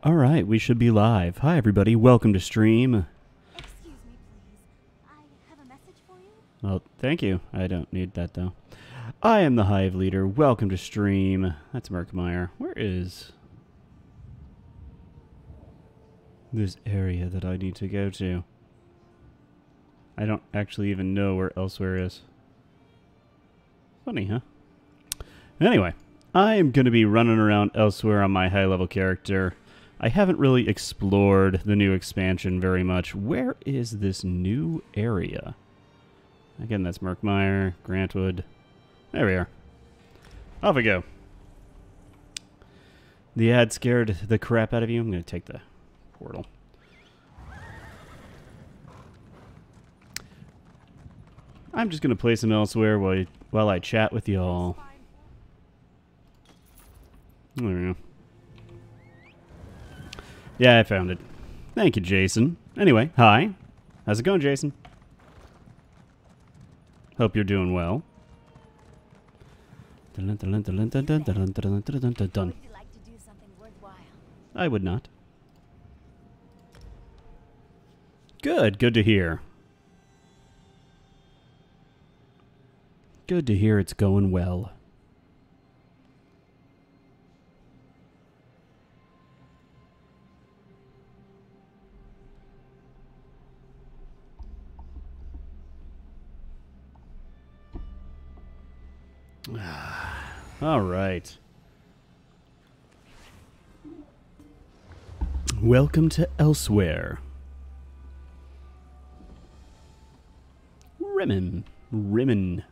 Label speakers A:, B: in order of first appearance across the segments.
A: Alright, we should be live. Hi everybody, welcome to stream.
B: Excuse me, please. I have a message for you.
A: Well, thank you. I don't need that though. I am the TheHiveLeader. Welcome to stream. That's Merkmeyer. Where is this area that I need to go to? I don't actually even know where Elsweyr is. Funny, huh? Anyway, I am going to be running around Elsweyr on my high-level character. I haven't really explored the new expansion very much. Where is this new area? Again, that's Merkmeyer, Grantwood. There we are. Off we go. The ad scared the crap out of you. I'm going to take the portal. I'm just going to place him elsewhere while I chat with y'all. There we go. Yeah, I found it. Thank you, Jason. Anyway, hi. How's it going, Jason? Hope you're doing well.
B: Would you like to do something worthwhile?
A: I would not. Good to hear. Good to hear it's going well. All right. Welcome to Elsweyr. Rimmin.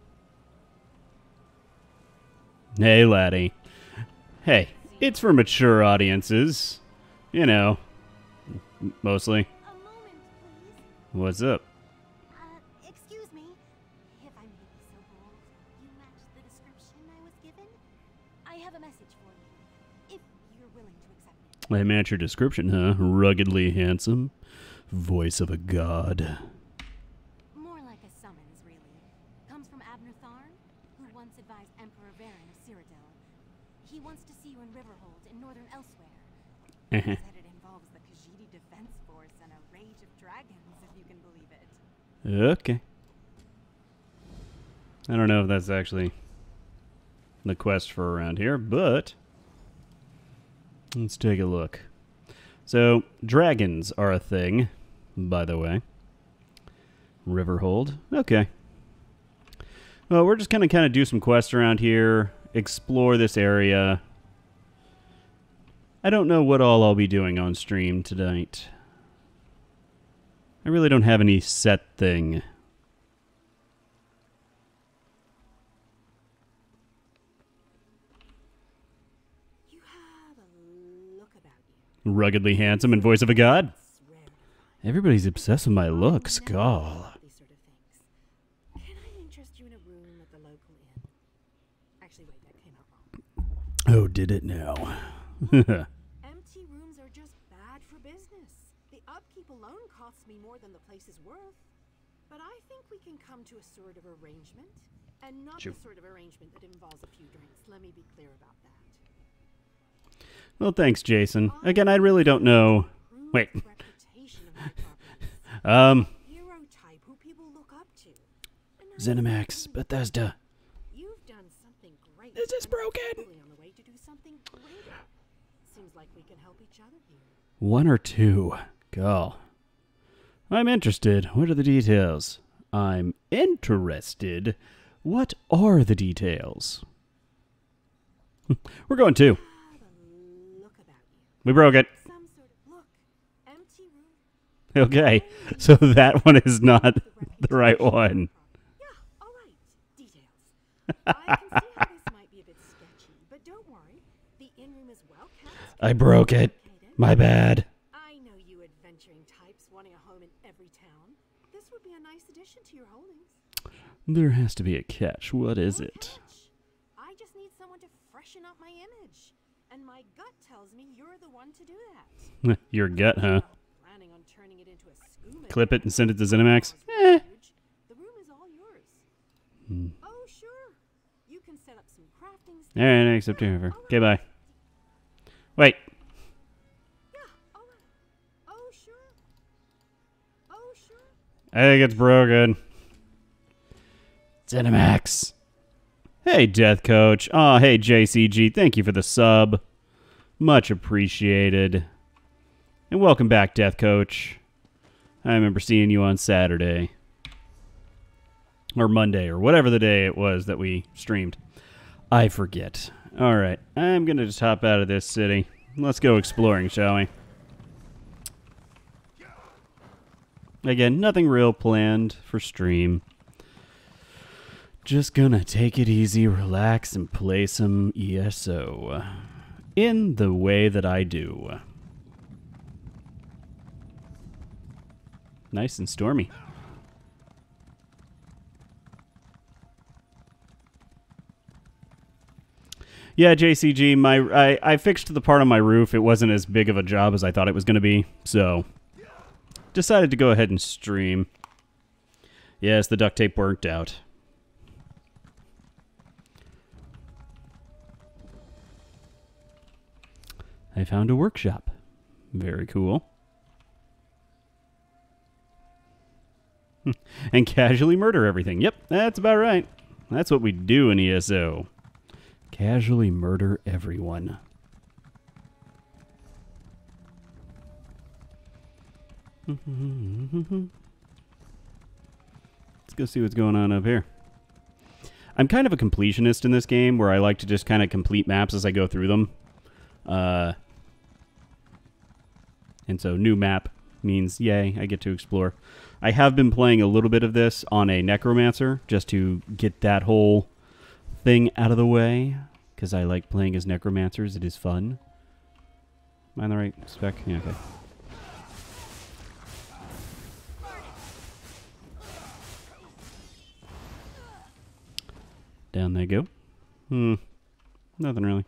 A: Hey, laddie. Hey, it's for mature audiences. You know, mostly.
B: A moment, please.
A: What's up?
B: Excuse me. If I may be so bold, you match the description I was given? I have a message for you, if you're willing to accept it.
A: I match your description, huh? Ruggedly handsome. Voice of a god.
B: More like a summons, really. Comes from Abner Tharn, who once advised Emperor Varen of Cyrodiil. He wants to see you in Riverhold in northern Elsweyr. He said it involves the Khajiit Defense Force and a rage of dragons, if you can believe it.
A: Okay. I don't know if that's actually the quest for around here, but let's take a look. So, dragons are a thing, by the way. Riverhold. Okay. Well, we're just going to kind of do some quests around here, explore this area. I don't know what all I'll be doing on stream tonight. I really don't have any set thing.
B: You have a look about you.
A: Ruggedly handsome and voice of a god. Everybody's obsessed with my looks. Gall.
B: These sort of things. Can I interest you in a room at the local inn? Actually, wait, that came out wrong.
A: Oh, did it now?
B: Empty rooms are just bad for business. The upkeep alone costs me more than the place is worth. But I think we can come to a sort of arrangement. And not
A: Sure.
B: the sort of arrangement that involves a few drinks. Let me be clear about that.
A: Well, thanks, Jason. Again, I really don't know. Wait.
B: Reputation of my properties.
A: Um,
B: Hero type who people look up to. And now
A: Zenimax, Bethesda.
B: you've done something great.
A: This is
B: and
A: broken.
B: probably on the way to do something greater. Seems like we can help each other here.
A: One or two. Gall. I'm interested. What are the details? I'm interested. What are the details? We're going two.
B: Have a look about you.
A: We broke it.
B: Some sort of look. Empty room.
A: Okay. So that one is not the right one.
B: Yeah, all right. Details. I can see how this might be a bit sketchy, but don't worry. The inn room is well kept.
A: I broke it. My bad.
B: I know you adventuring types wanting a home in every town. This would be a nice addition to your holdings.
A: There has to be a catch. What is
B: No
A: it?
B: catch. I just need someone to freshen up my image. And my gut tells me you're the one to do that.
A: Your gut, huh?
B: Planning on turning it into a scuba
A: Clip it
B: den
A: and send it to
B: or
A: Zenimax?
B: refuge. The room is all yours. Oh, sure. You can set up some crafting.
A: Alright, except here. Okay, bye. Wait.
B: Yeah,
A: I think it's broken. Cinemax. Hey, Death Coach. Oh, hey, JCG. Thank you for the sub. Much appreciated. And welcome back, Death Coach. I remember seeing you on Saturday. Or Monday, or whatever the day it was that we streamed. I forget. Alright, I'm going to just hop out of this city. Let's go exploring, shall we? Again, nothing real planned for stream. Just gonna take it easy, relax, and play some ESO. In the way that I do. Nice and stormy. Yeah, JCG, I fixed the part on my roof. It wasn't as big of a job as I thought it was going to be, so decided to go ahead and stream. Yes, the duct tape worked out. I found a workshop. Very cool. And casually murder everything. Yep, that's about right. That's what we do in ESO. Casually murder everyone. Let's go see what's going on up here. I'm kind of a completionist in this game, where I like to just kind of complete maps as I go through them. And so new map means, yay, I get to explore. I have been playing a little bit of this on a Necromancer, just to get that whole thing out of the way, because I like playing as Necromancers. It is fun. Am I in the right spec? Yeah, okay. Down they go. Nothing really.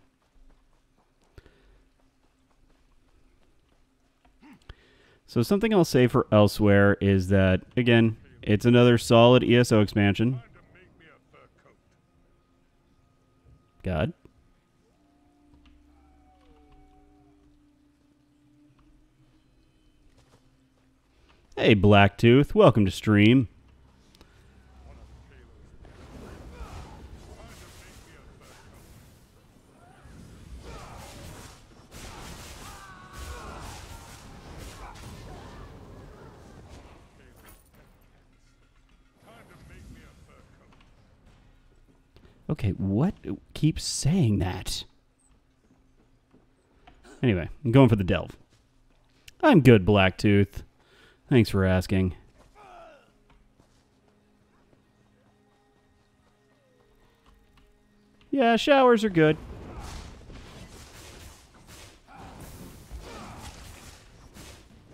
A: So something I'll say for Elsweyr is that, again, it's another solid ESO expansion. God. Hey, Blacktooth. Welcome to stream. Okay, what keeps saying that? Anyway, I'm going for the delve. I'm good, Blacktooth. Thanks for asking. Yeah, showers are good.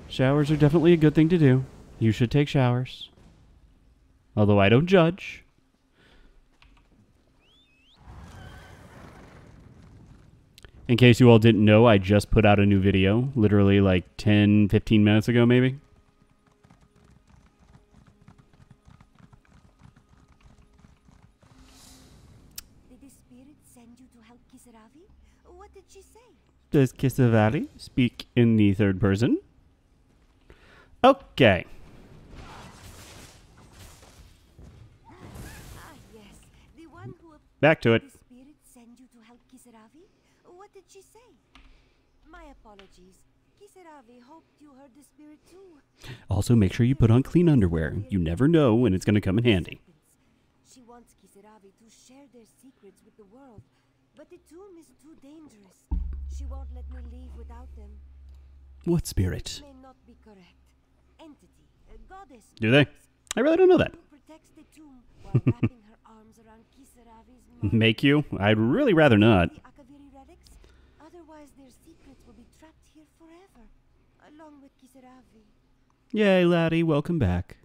A: Showers are definitely a good thing to do. You should take showers. Although I don't judge. In case you all didn't know, I just put out a new video, literally like 10, 15 minutes ago, maybe.
B: Did the spirit send you to help Kisaravi? What did she say?
A: Does Kisaravi speak in the third person? Okay.
B: Ah, yes. The one who...
A: Back to it.
B: The spirit send you to help Kisaravi? What did she say? My apologies. Kisaravi hoped you heard the spirit too.
A: Also, make sure you put on clean underwear. You never know when it's going to come in handy.
B: She wants Kisaravi to share their secrets with the world, but the tomb is too dangerous. She won't let me leave without them.
A: What spirit?
B: May not be correct. Entity, a goddess.
A: Do they? I really don't know that.
B: Protects the tomb while wrapping her arms around Kisaravi's mind.
A: Make you? I'd really rather not.
B: The Akaviri relics. Otherwise, their secrets will be trapped here forever, along with Kisaravi.
A: Yay, laddie, welcome back.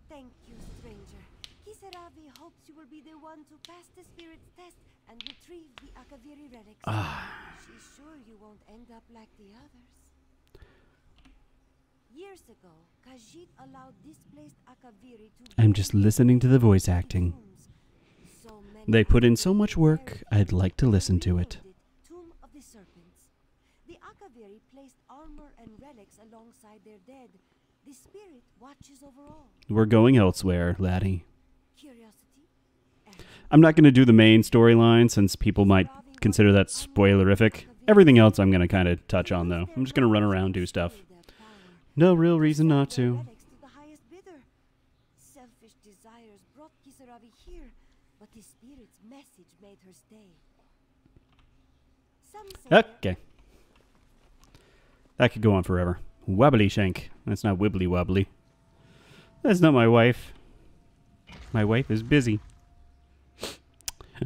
B: Thank you, stranger. Kisaravi hopes you will be the one to pass the spirit's test and retrieve the Akaviri relics. She's sure you won't end up like the others. Years ago, Khajiit allowed displaced Akaviri to...
A: I'm just listening to the voice acting. They put in so much work, I'd like to listen to it.
B: Tomb of the Serpents. The Akaviri placed armor and relics alongside their dead, The spirit watches over all.
A: We're going elsewhere, laddie.
B: Curiosity.
A: I'm not going to do the main storyline since people might consider that spoilerific. Everything else I'm going to kind of touch on, though. I'm just going to run around, do stuff. No real reason not to.
B: Selfish desires brought Kisaravi here, but the spirit's message made her stay. Some say
A: Okay. That could go on forever. Wobbly shank. That's not wibbly wobbly. That's not my wife. My wife is busy.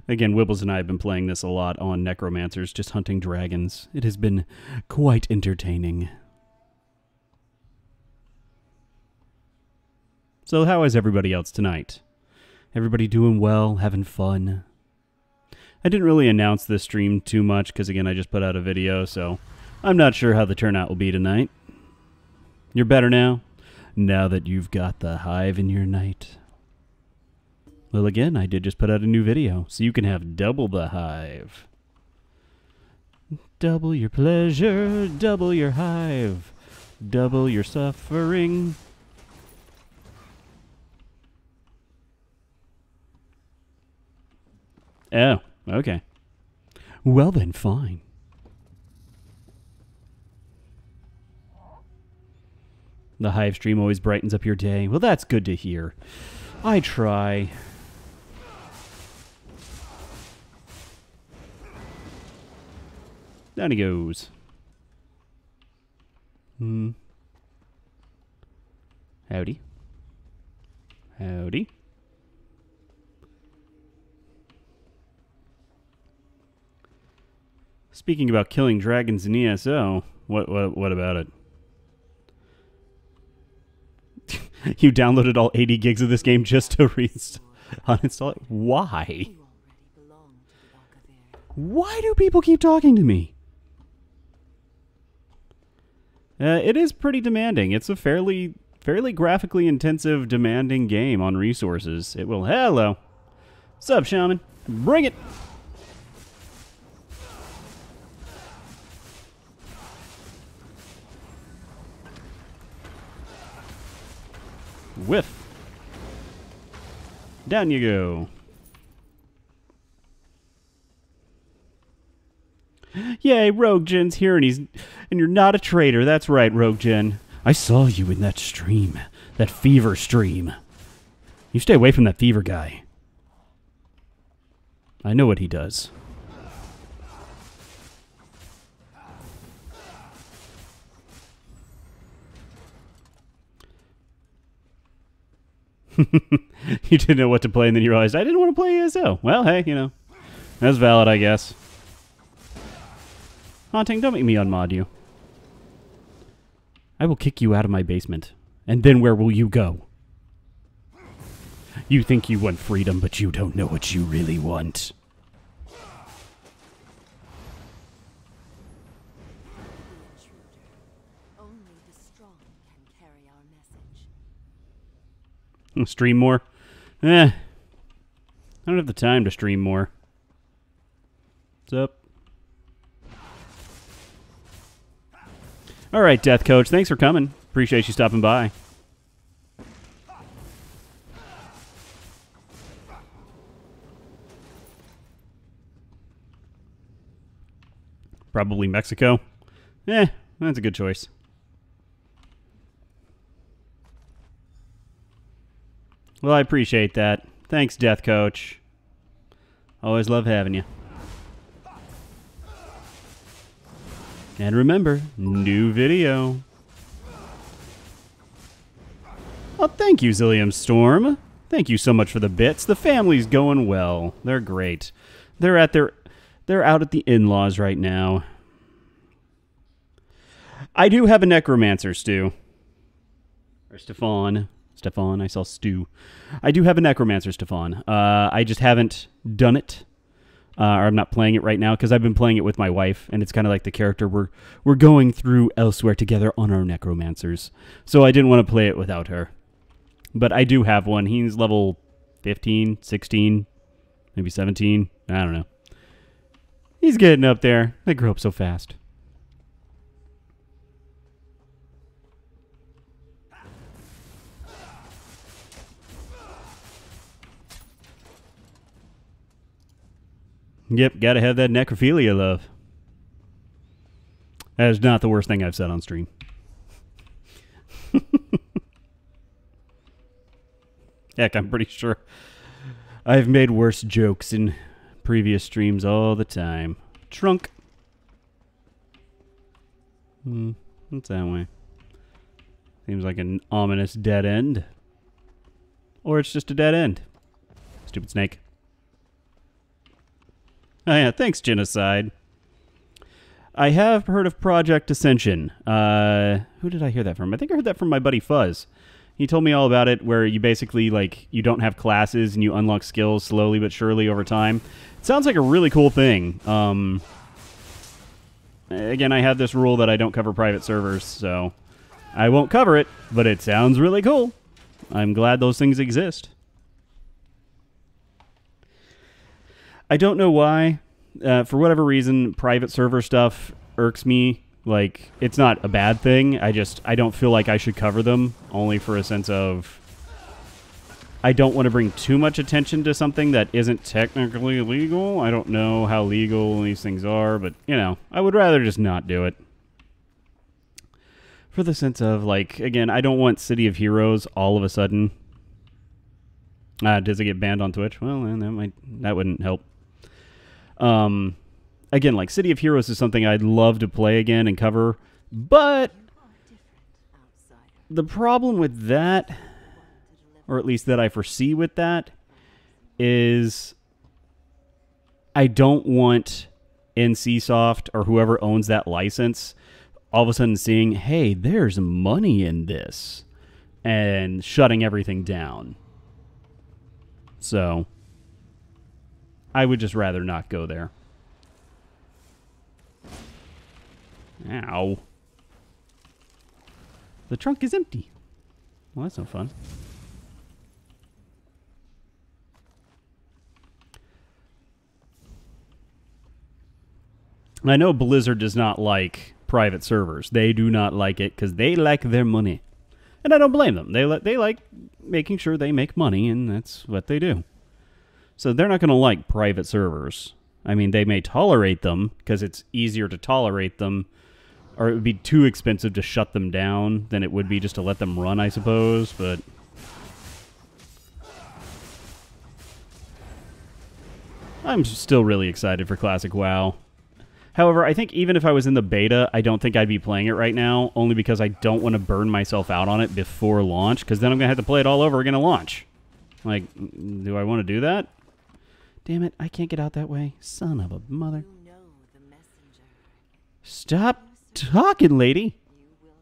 A: Again, Wibbles and I have been playing this a lot on Necromancers, just hunting dragons. It has been quite entertaining. So how is everybody else tonight? Everybody doing well, having fun? I didn't really announce this stream too much because, again, I just put out a video, so I'm not sure how the turnout will be tonight. You're better now? Now that you've got the hive in your night? Well, again, I did just put out a new video, so you can have double the hive. Double your pleasure, double your hive, double your suffering. Oh, okay. Well then, fine. The hive stream always brightens up your day. Well, that's good to hear. I try. Down he goes. Howdy. Howdy. Speaking about killing dragons in ESO, what about it? You downloaded all 80 gigs of this game just to uninstall it? Why? Why do people keep talking to me? It is pretty demanding. It's a fairly graphically intensive, demanding game on resources. It will... Hello. Sup, shaman? Bring it! Whiff. Down you go. Yay, Rogue Jin's here, and you're not a traitor. That's right, Rogue Jin. I saw you in that stream, that fever stream. You stay away from that fever guy. I know what he does. You didn't know what to play, and then you realized, I didn't want to play ESO. Well, hey, you know. That's valid, I guess. Haunting, don't make me unmod you. I will kick you out of my basement. And then where will you go? You think you want freedom, but you don't know what you really want.
B: only the strong can carry our message.
A: Stream more? I don't have the time to stream more. What's up? Alright, Death Coach. Thanks for coming. Appreciate you stopping by. Probably Mexico. That's a good choice. Well, I appreciate that. Thanks, Death Coach. Always love having you. And remember, new video. Oh, thank you, Zillium Storm. Thank you so much for the bits. The family's going well. They're great. They're out at the in-laws right now. I do have a necromancer, Stu. Or Stefan. Stefan, I saw Stu. I do have a necromancer, Stefan. I just haven't done it. Or I'm not playing it right now because I've been playing it with my wife, and it's kind of like the character we're going through Elsweyr together on our necromancers. So I didn't want to play it without her. But I do have one. He's level 15, 16, maybe 17. I don't know. He's getting up there. They grow up so fast. Yep, gotta have that necrophilia love. That is not the worst thing I've said on stream. Heck, I'm pretty sure I've made worse jokes in previous streams all the time. Trunk. It's that way. Seems like an ominous dead end. Or it's just a dead end. Stupid snake. Oh yeah, thanks, Genocide. I have heard of Project Ascension. Who did I hear that from? I think I heard that from my buddy Fuzz. He told me all about it, where you basically, like, you don't have classes and you unlock skills slowly but surely over time. It sounds like a really cool thing. Again, I have this rule that I don't cover private servers, so I won't cover it, but it sounds really cool. I'm glad those things exist. I don't know why. For whatever reason, private server stuff irks me. Like, it's not a bad thing. I don't feel like I should cover them, only for a sense of I don't want to bring too much attention to something that isn't technically legal. I don't know how legal these things are, but, you know, I would rather just not do it. For the sense of, like, again, I don't want City of Heroes all of a sudden. Does it get banned on Twitch? Well, that wouldn't help. Again, like, City of Heroes is something I'd love to play again and cover, but the problem with that, or at least that I foresee with that, is I don't want NCSoft or whoever owns that license all of a sudden seeing, hey, there's money in this, and shutting everything down. So I would just rather not go there. Ow. The trunk is empty. Well, that's no fun. I know Blizzard does not like private servers. They do not like it because they like their money. And I don't blame them. They like making sure they make money, and that's what they do. So they're not going to like private servers. I mean, they may tolerate them because it's easier to tolerate them, or it would be too expensive to shut them down than it would be just to let them run, I suppose, but I'm still really excited for Classic WoW. However, I think even if I was in the beta, I don't think I'd be playing it right now, only because I don't want to burn myself out on it before launch, because then I'm going to have to play it all over again at launch. Like, do I want to do that? Damn it, I can't get out that way. Son of a mother.
B: You know the messenger.
A: Stop talking, lady.
B: You will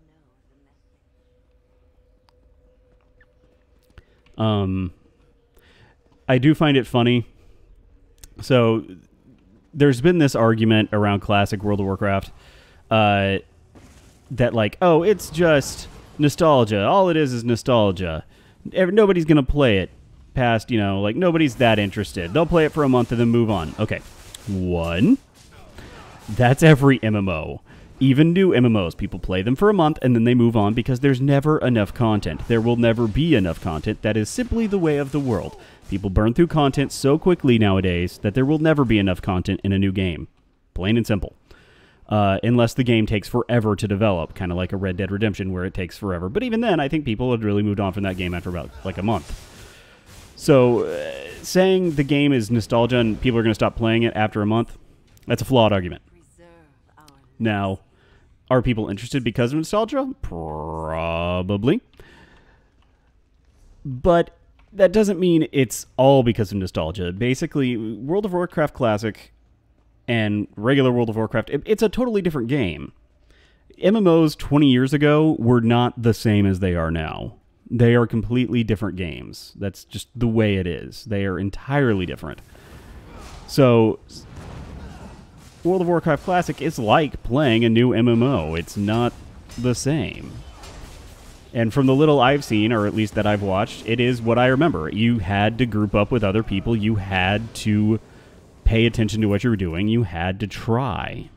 B: know the message.
A: I do find it funny. So there's been this argument around Classic World of Warcraft that, like, oh, it's just nostalgia. All it is nostalgia. Nobody's going to play it past, you know, like, nobody's that interested. They'll play it for a month and then move on. Okay. One, that's every MMO. Even new MMOs, people play them for a month and then they move on because there's never enough content. There will never be enough content. That is simply the way of the world. People burn through content so quickly nowadays that there will never be enough content in a new game. Plain and simple. Unless the game takes forever to develop, kind of like a Red Dead Redemption where it takes forever. But even then, I think people had really moved on from that game after about, like, a month. So, saying the game is nostalgia and people are going to stop playing it after a month, that's a flawed argument. Now, are people interested because of nostalgia? Probably. But that doesn't mean it's all because of nostalgia. Basically, World of Warcraft Classic and regular World of Warcraft, it's a totally different game. MMOs 20 years ago were not the same as they are now. They are completely different games. That's just the way it is. They are entirely different. So, World of Warcraft Classic is like playing a new MMO. It's not the same. And from the little I've seen, or at least that I've watched, it is what I remember. You had to group up with other people. You had to pay attention to what you were doing. You had to try.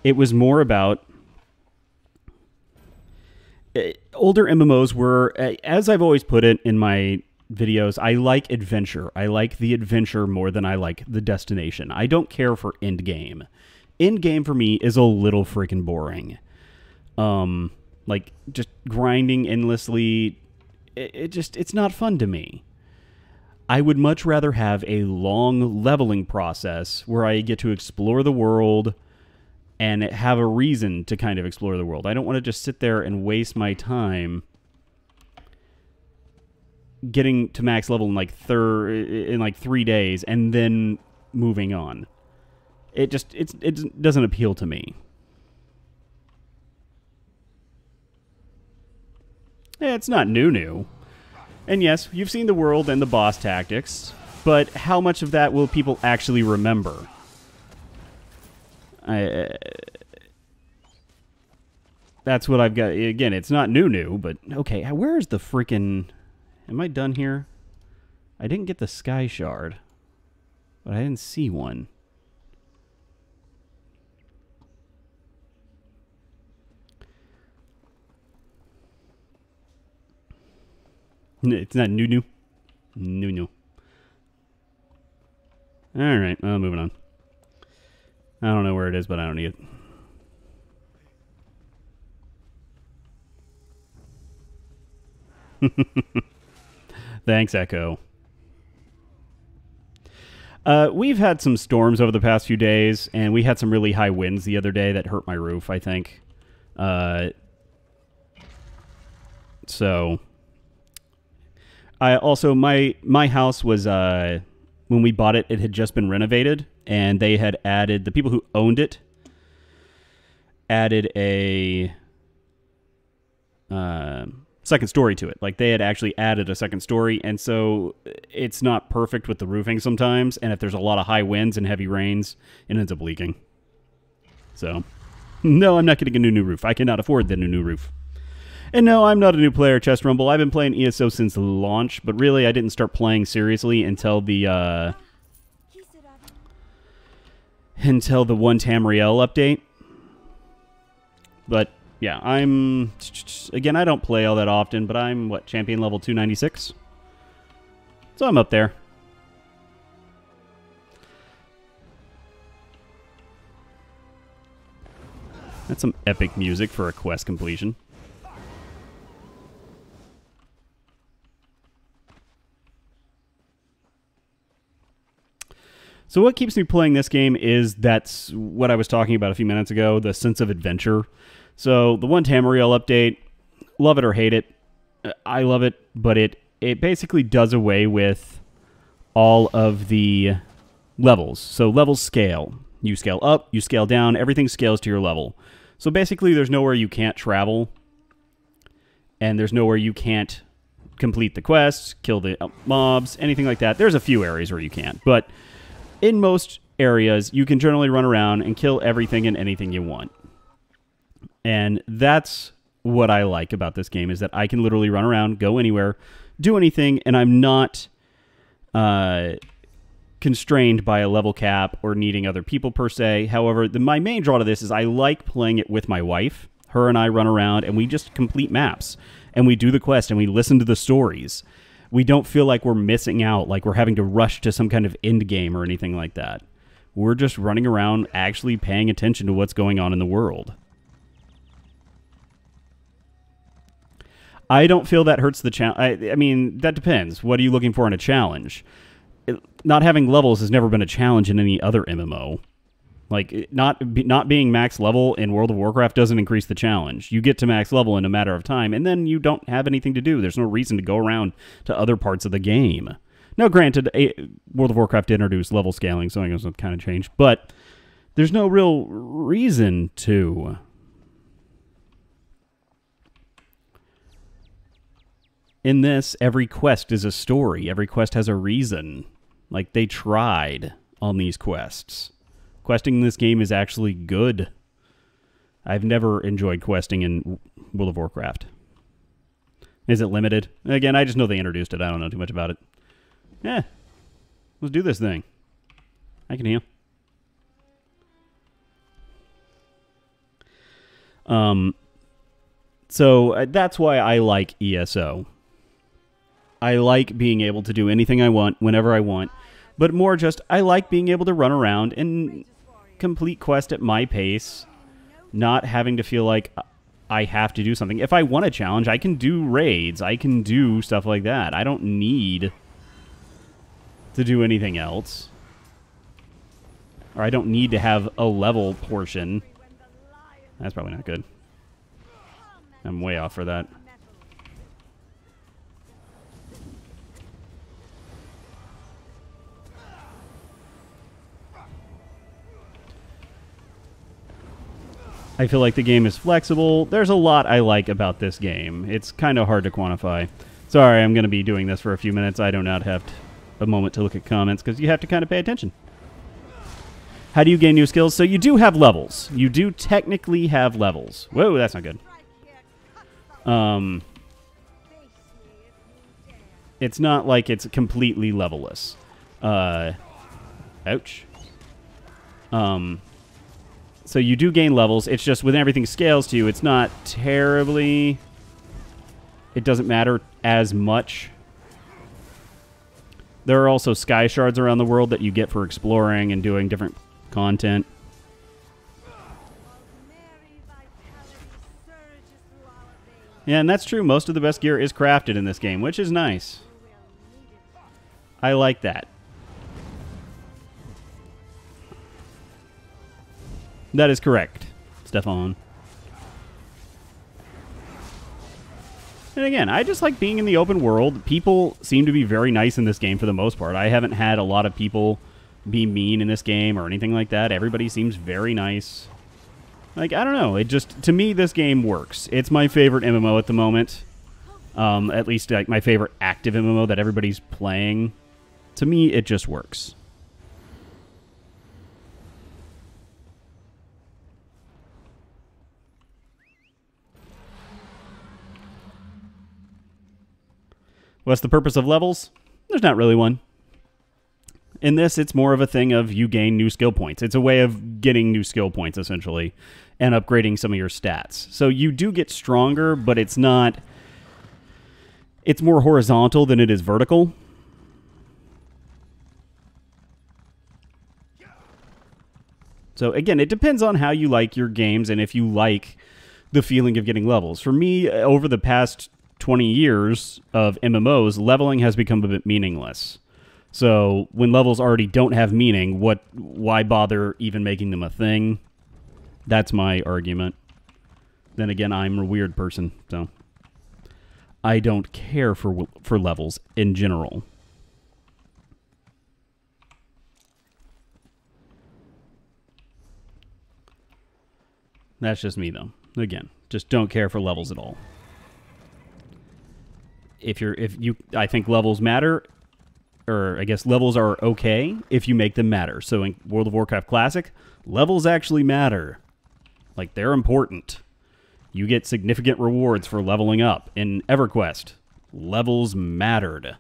A: It was more about... older MMOs were, as I've always put it in my videos. I like adventure. I like the adventure more than I like the destination. I don't care for end game. End game for me is a little freaking boring. Like just grinding endlessly, it's not fun to me. I would much rather have a long leveling process where I get to explore the world and have a reason to kind of explore the world. I don't want to just sit there and waste my time getting to max level in like 3 days and then moving on. It doesn't appeal to me. It's not new. And yes, you've seen the world and the boss tactics, but how much of that will people actually remember? That's what I've got. Again, it's not new, but okay, where is the freaking... Am I done here? I didn't get the sky shard, but I didn't see one. It's not new. Alright, well, moving on. I don't know where it is, but I don't need it. Thanks, Echo. We've had some storms over the past few days, and we had some really high winds the other day that hurt my roof, I think. So... also, my house was, when we bought it, it had just been renovated, and they had added, the people who owned it, added a second story to it. Like, they had actually added a second story, and so it's not perfect with the roofing sometimes, and if there's a lot of high winds and heavy rains, it ends up leaking. So, no, I'm not getting a new roof. I cannot afford the new roof. And no, I'm not a new player, Chest Rumble. I've been playing ESO since launch, but really I didn't start playing seriously until the one Tamriel update. But yeah, again, I don't play all that often, but I'm champion level 296. So I'm up there. That's some epic music for a quest completion. So what keeps me playing this game is that's what I was talking about a few minutes ago, the sense of adventure. So the one Tamriel update, love it or hate it, I love it, but it basically does away with all of the levels. So levels scale. You scale up, you scale down, everything scales to your level. So basically there's nowhere you can't travel, and there's nowhere you can't complete the quests, kill the mobs, anything like that. There's a few areas where you can't, but... in most areas, you can generally run around and kill everything and anything you want. And that's what I like about this game, is that I can literally run around, go anywhere, do anything, and I'm not constrained by a level cap or needing other people per se. However, my main draw to this is I like playing it with my wife. Her and I run around, and we just complete maps. And we do the quest, and we listen to the stories. We don't feel like we're missing out, like we're having to rush to some kind of end game or anything like that. We're just running around actually paying attention to what's going on in the world. I don't feel that hurts the challenge. I mean, that depends. What are you looking for in a challenge? Not having levels has never been a challenge in any other MMO. Like, not being max level in World of Warcraft doesn't increase the challenge. You get to max level in a matter of time, and then you don't have anything to do. There's no reason to go around to other parts of the game. Now, granted, World of Warcraft introduced level scaling, so I guess it kind of changed, but there's no real reason to. In this, every quest is a story. Every quest has a reason. Like, they tried on these quests. Questing in this game is actually good. I've never enjoyed questing in World of Warcraft. Is it limited? Again, I just know they introduced it. I don't know too much about it. Yeah. Let's do this thing. I can heal. So that's why I like ESO. I like being able to do anything I want whenever I want, but more just I like being able to run around and complete quests at my pace, not having to feel like I have to do something. If I want a challenge, I can do raids. I can do stuff like that. I don't need to do anything else. Or I don't need to have a level portion. That's probably not good. I'm way off for that. I feel like the game is flexible. There's a lot I like about this game. It's kind of hard to quantify. Sorry, I'm going to be doing this for a few minutes. I do not have a moment to look at comments because you have to kind of pay attention. How do you gain new skills? So you do have levels. You do technically have levels. Whoa, that's not good. It's not like it's completely levelless. Ouch. So you do gain levels. It's just when everything scales to you, it's not terribly... It doesn't matter as much. There are also sky shards around the world that you get for exploring and doing different content. Yeah, and that's true. Most of the best gear is crafted in this game, which is nice. I like that. That is correct, Stefan. And again, I just like being in the open world. People seem to be very nice in this game for the most part. I haven't had a lot of people be mean in this game or anything like that. Everybody seems very nice. Like, I don't know. It just, to me, this game works. It's my favorite MMO at the moment. At least, like, my favorite active MMO that everybody's playing. To me, it just works. What's the purpose of levels? There's not really one. In this, it's more of a thing of you gain new skill points. It's a way of getting new skill points, essentially, and upgrading some of your stats. So you do get stronger, but it's not... It's more horizontal than it is vertical. So again, it depends on how you like your games and if you like the feeling of getting levels. For me, over the past 20 years of MMOs, leveling has become a bit meaningless. So when levels already don't have meaning, why bother even making them a thing? That's my argument. Then again, I'm a weird person, so I don't care for levels in general. That's just me, though. Again, just don't care for levels at all. I think levels matter, or I guess levels are okay if you make them matter. So in World of Warcraft Classic, levels actually matter. Like, they're important. You get significant rewards for leveling up. In EverQuest, levels mattered.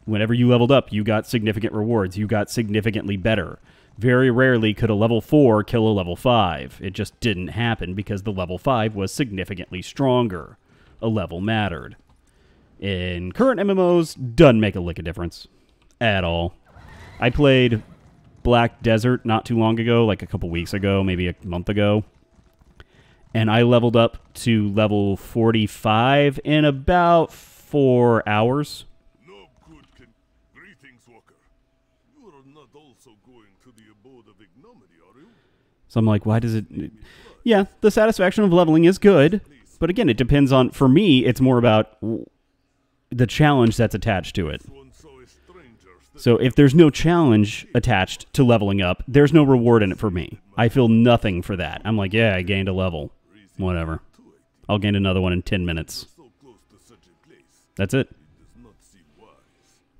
A: Whenever you leveled up, you got significant rewards. You got significantly better. Very rarely could a level 4 kill a level 5. It just didn't happen because the level 5 was significantly stronger. A level mattered. In current MMOs, doesn't make a lick of difference. At all. I played Black Desert not too long ago, like a couple weeks ago, maybe a month ago. And I leveled up to level 45 in about 4 hours.
C: No good can... Greetings, Walker. You are not also going to the abode of ignominy, are you?
A: So I'm like, why does it... Yeah, the satisfaction of leveling is good. But again, it depends on... For me, it's more about the challenge that's attached to it. So if there's no challenge attached to leveling up, there's no reward in it for me. I feel nothing for that. I'm like, yeah, I gained a level. Whatever. I'll gain another one in 10 minutes. That's it.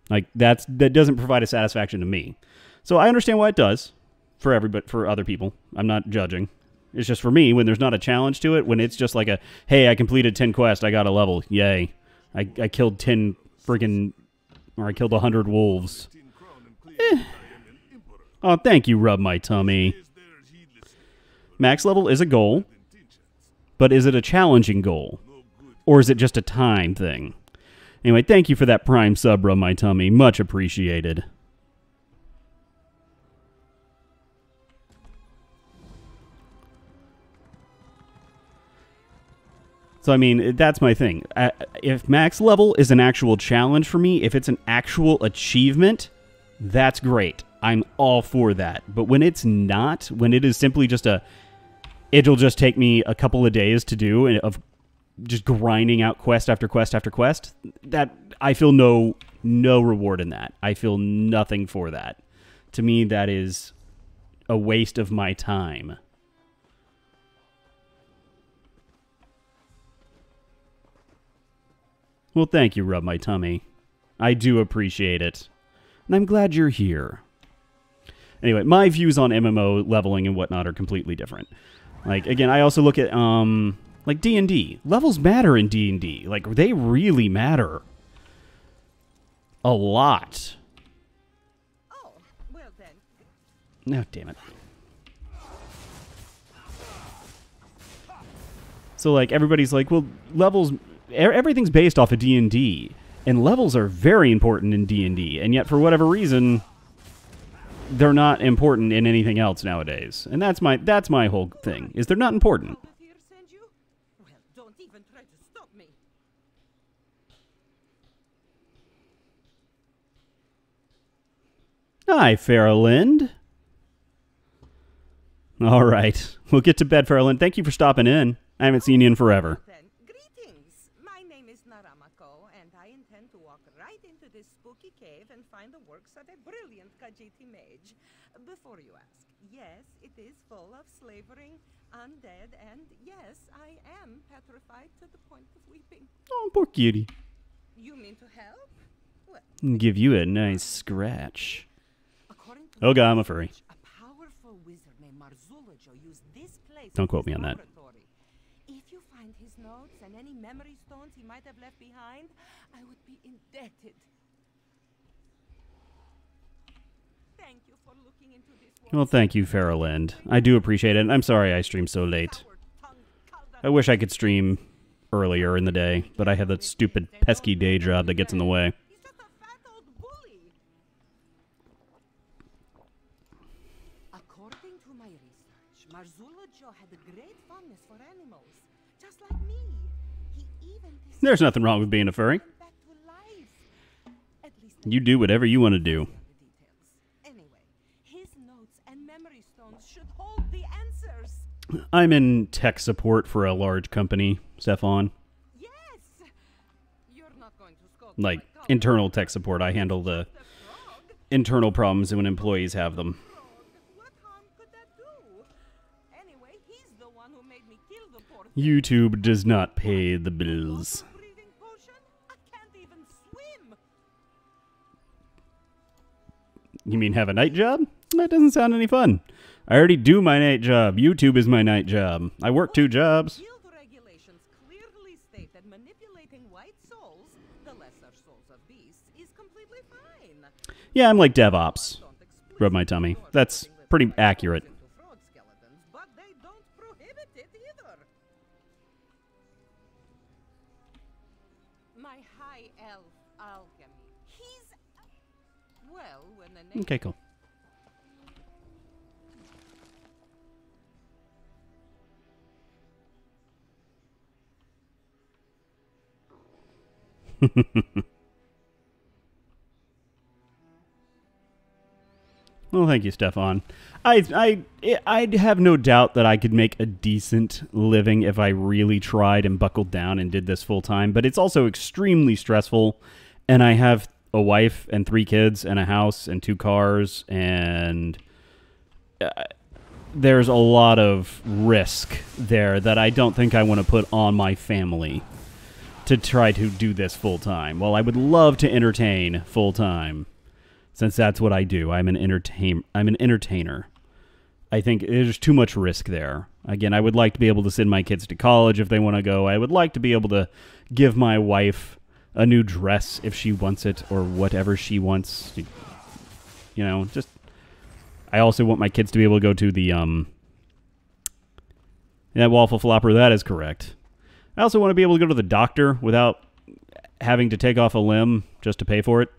A: Like, that doesn't provide a satisfaction to me. So I understand why it does for other people. I'm not judging. It's just for me, when there's not a challenge to it, when it's just like a, hey, I completed 10 quests, I got a level, yay. I killed 10 friggin', or I killed 100 wolves. Oh, thank you, Rub My Tummy. Max level is a goal, but is it a challenging goal? Or is it just a time thing? Anyway, thank you for that Prime sub, Rub My Tummy. Much appreciated. So, I mean, that's my thing. If max level is an actual challenge for me, if it's an actual achievement, that's great. I'm all for that. But when it's not, when it is simply just it'll just take me a couple of days to do, of just grinding out quest after quest after quest, that I feel no reward in that. I feel nothing for that. To me, that is a waste of my time. Well, thank you, Rub My Tummy. I do appreciate it. And I'm glad you're here. Anyway, my views on MMO leveling and whatnot are completely different. Like, again, I also look at, like D&D. Levels matter in D&D. Like, they really matter. A lot.
D: Oh, well then.
A: No, damn it. So, like, everybody's like, well, levels... Everything's based off of D&D, and levels are very important in D&D, and yet for whatever reason, they're not important in anything else nowadays. And that's my whole thing, is they're not important.
D: Well, don't even try to stop me.
A: Hi, Farrowland. All right, we'll get to bed, Farrowland. Thank you for stopping in. I haven't seen you in forever.
D: Cave and find the works of a brilliant Khajiiti mage. Before you ask, yes, it is full of slavering, undead, and yes, I am petrified to the point of weeping.
A: Oh, poor cutie.
D: You mean to help? Well,
A: give you a nice scratch. Oh god, I'm a furry.
D: A powerful wizard named Marzullo used this place.
A: Don't quote me on that.
D: If you find his notes and any memory stones he might have left behind, I would be indebted. Thank you for looking into this.
A: Well, thank you, Farrowland. I do appreciate it. And I'm sorry I streamed so late. I wish I could stream earlier in the day, but I have that stupid, pesky day job that gets in the way.
D: He's just a fat old bully. According to my research, Marzullo had a great fondness for animals, just like me. He even
A: There's nothing wrong with being a furry.
D: back to life. At least
A: You do whatever you want to do.
D: should hold the answers.
A: I'm in tech support for a large company, Stefan.
D: Yes. You're not going to scold
A: Like, internal tech support. I handle the internal problems when employees have them.
D: What harm could that do? Anyway, he's the one who made me kill the poor thing.
A: YouTube does not pay the bills.
D: Breathing potion? I can't even swim.
A: You mean have a night job? That doesn't sound any fun. I already do my night job. YouTube is my night job. I work 2 jobs.
D: Guild regulations clearly state that manipulating white souls, the lesser souls of beasts, is completely fine.
A: Yeah, I'm like DevOps. Rub my tummy. That's pretty accurate.
D: Fraud skeletons, but they don't prohibit it either. My high elf alchemy. He's well, when the name
A: Okay, cool. Well, thank you, Stefan. I'd have no doubt that I could make a decent living if I really tried and buckled down and did this full time, but it's also extremely stressful, and I have a wife and 3 kids and a house and 2 cars, and there's a lot of risk there that I don't think I want to put on my family to try to do this full time. Well, I would love to entertain full time, since that's what I do. I'm an entertainer. I think there's too much risk there. Again, I would like to be able to send my kids to college if they want to go. I would like to be able to give my wife a new dress if she wants it, or whatever she wants. You know, just... I also want my kids to be able to go to the, that waffle flopper, that is correct. I also want to be able to go to the doctor without having to take off a limb just to pay for it.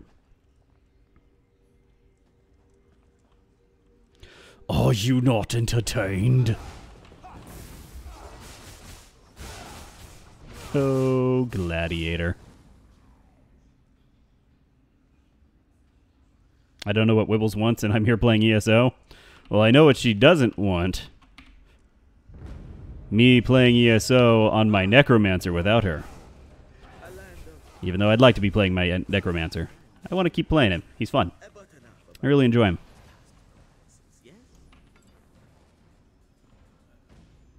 A: Are you not entertained? Oh, gladiator. I don't know what Wibbles wants, and I'm here playing ESO. Well, I know what she doesn't want. Me playing ESO on my Necromancer without her. Even though I'd like to be playing my Necromancer. I want to keep playing him. He's fun. I really enjoy him.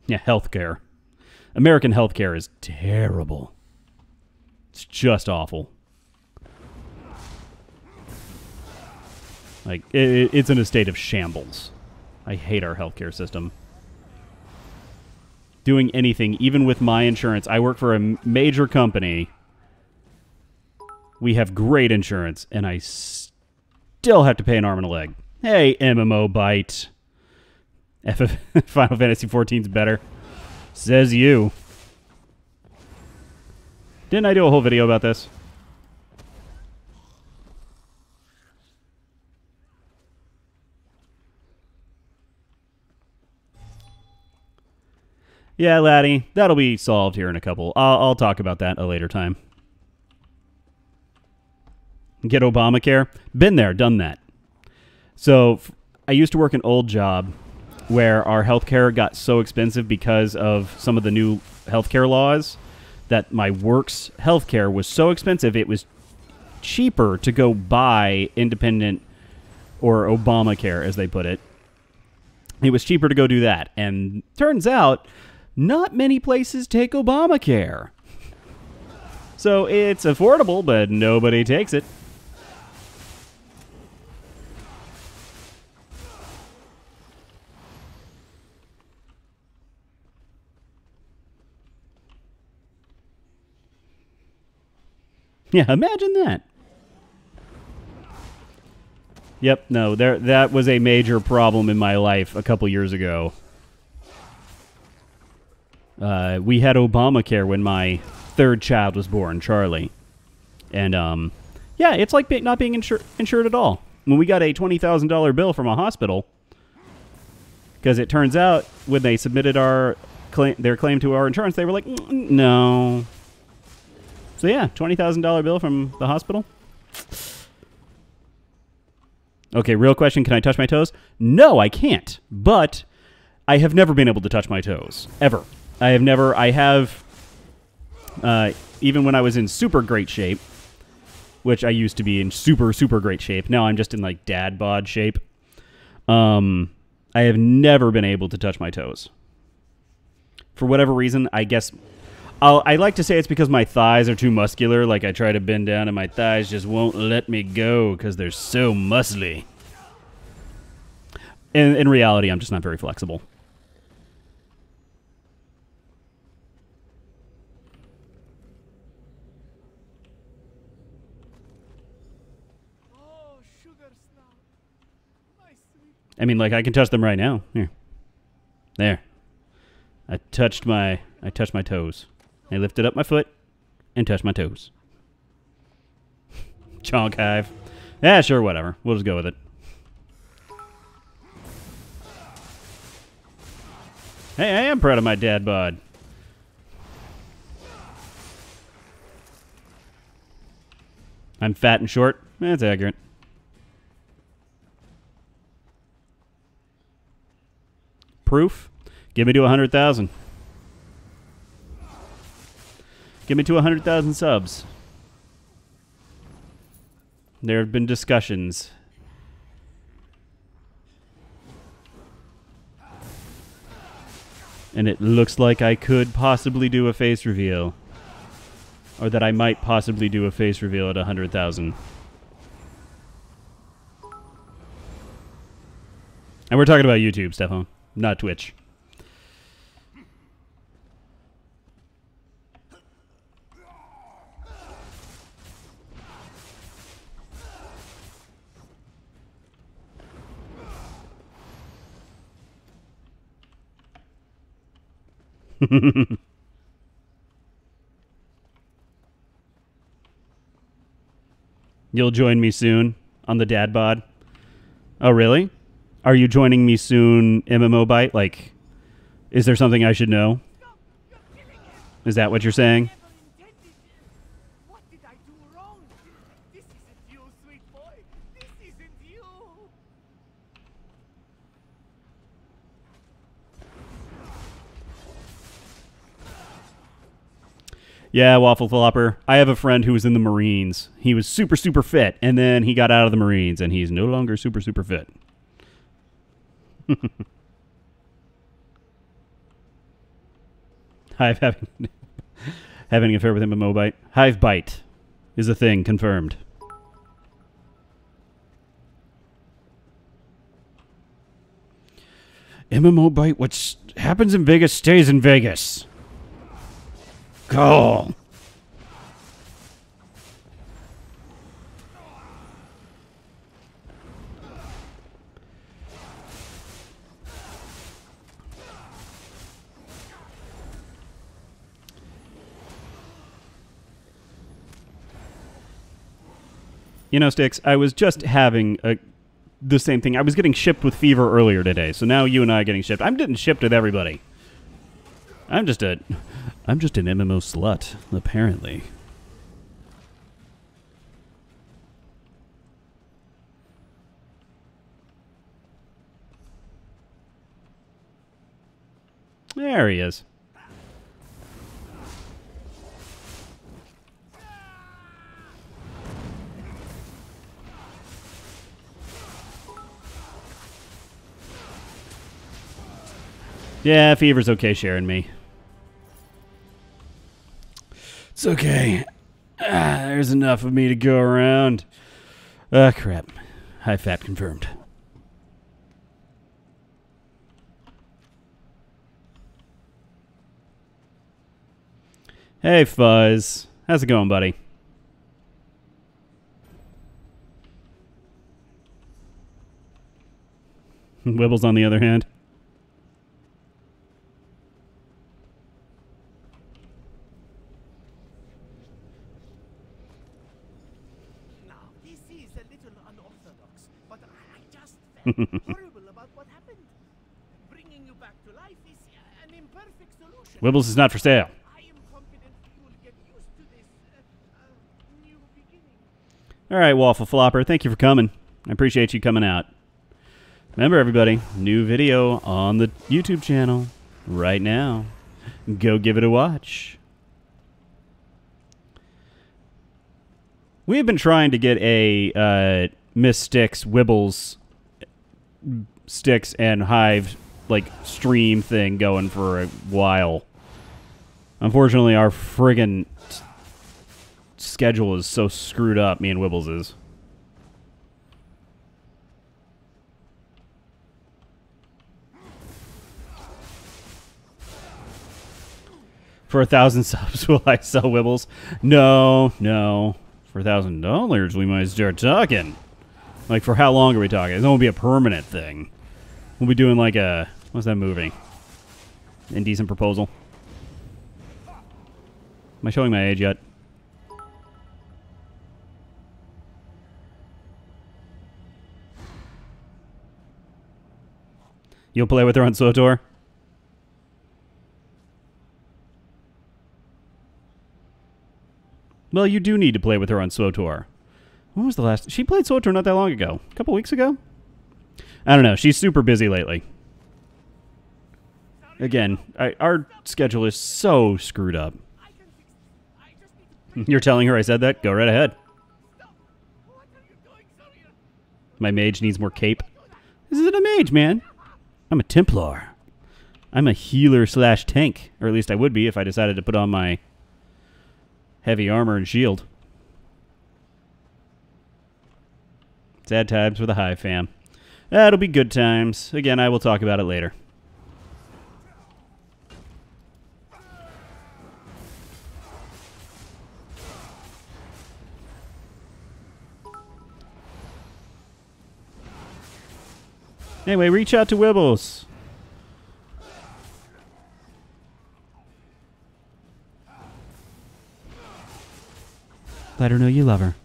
A: Yeah, healthcare. American healthcare is terrible. It's just awful. Like, it's in a state of shambles. I hate our healthcare system. Doing anything, even with my insurance. I work for a major company. We have great insurance, and I still have to pay an arm and a leg. Hey, MMO bite. Final Fantasy XIV's better. Says you. Didn't I do a whole video about this? Yeah, laddie. That'll be solved here in a couple. I'll talk about that at a later time. Get Obamacare. Been there, done that. So, I used to work an old job where our healthcare got so expensive because of some of the new healthcare laws that my work's healthcare was so expensive it was cheaper to go buy independent or Obamacare, as they put it. It was cheaper to go do that. And turns out, not many places take Obamacare. So it's affordable, but nobody takes it. Yeah, imagine that. Yep, no, that was a major problem in my life a couple years ago. We had Obamacare when my third child was born, Charlie. And, yeah, it's like not being insured at all. When we got a $20,000 bill from a hospital, because it turns out when they submitted their claim to our insurance, they were like, no. So, yeah, $20,000 bill from the hospital. Okay, real question, can I touch my toes? No, I can't. But I have never been able to touch my toes. Ever. I have, even when I was in super great shape, which I used to be in super, super great shape. Now I'm just in, like, dad bod shape. I have never been able to touch my toes. For whatever reason, I guess... I like to say it's because my thighs are too muscular. Like, I try to bend down and my thighs just won't let me go because they're so muscly. In reality, I'm just not very flexible. I mean, like, I can touch them right now. Here. There. I touched my toes. I lifted up my foot and touched my toes. Chonk hive. Yeah, sure, whatever. We'll just go with it. Hey, I am proud of my dad bod. I'm fat and short. That's accurate. Proof? Give me to 100,000. Give me to 100,000 subs. There have been discussions. And it looks like I could possibly do a face reveal. Or that I might possibly do a face reveal at 100,000. And we're talking about YouTube, Stefan, not Twitch. You'll join me soon on the dad bod. Oh, really? Are you joining me soon, MMO Bite? Like, is there something I should know? Is that what you're saying?
E: What did I do wrong? This isn't you, sweet boy. This isn't you.
A: Yeah, Waffle Flopper. I have a friend who was in the Marines. He was super, super fit, and then he got out of the Marines, and he's no longer super, super fit. Hive having an affair with him a Mobite. Hive bite is a thing, confirmed. MMO bite, what happens in Vegas stays in Vegas. Go. You know, Sticks, I was just having the same thing. I was getting shipped with fever earlier today, so now you and I are getting shipped. I'm getting shipped with everybody. I'm just an MMO slut, apparently. There he is. Yeah, fever's okay sharing me. It's okay. There's enough of me to go around. Crap. High fat confirmed. Hey, Fuzz. How's it going, buddy? Wibbles, on the other hand.
E: Horrible about what happened. Bringing you back to life is an imperfect solution.
A: Wibbles is not for sale.
E: I am confident you will get used to this new beginning.
A: All right, Waffle Flopper, thank you for coming. I appreciate you coming out. Remember, everybody, new video on the YouTube channel right now. Go give it a watch. We have been trying to get a Miss Sticks, Wibbles, Sticks, and Hive like stream thing going for a while. Unfortunately, our friggin' schedule is so screwed up, me and Wibbles is. For 1,000 subs, will I sell Wibbles? No, no. For $1,000, we might start talking. Like, for how long are we talking? It won't be a permanent thing. We'll be doing like a... What's that movie? Indecent Proposal. Am I showing my age yet? You'll play with her on SWTOR? Well, you do need to play with her on SWTOR. When was the last... She played SWTOR not that long ago. A couple weeks ago? I don't know. She's super busy lately. Again, our schedule is so screwed up. You're telling her I said that? Go right ahead. My mage needs more cape. This isn't a mage, man. I'm a Templar. I'm a healer slash tank. Or at least I would be if I decided to put on my heavy armor and shield. Sad times for the Hive fam. That'll be good times. Again, I will talk about it later. Anyway, reach out to Wibbles. Let her know you love her.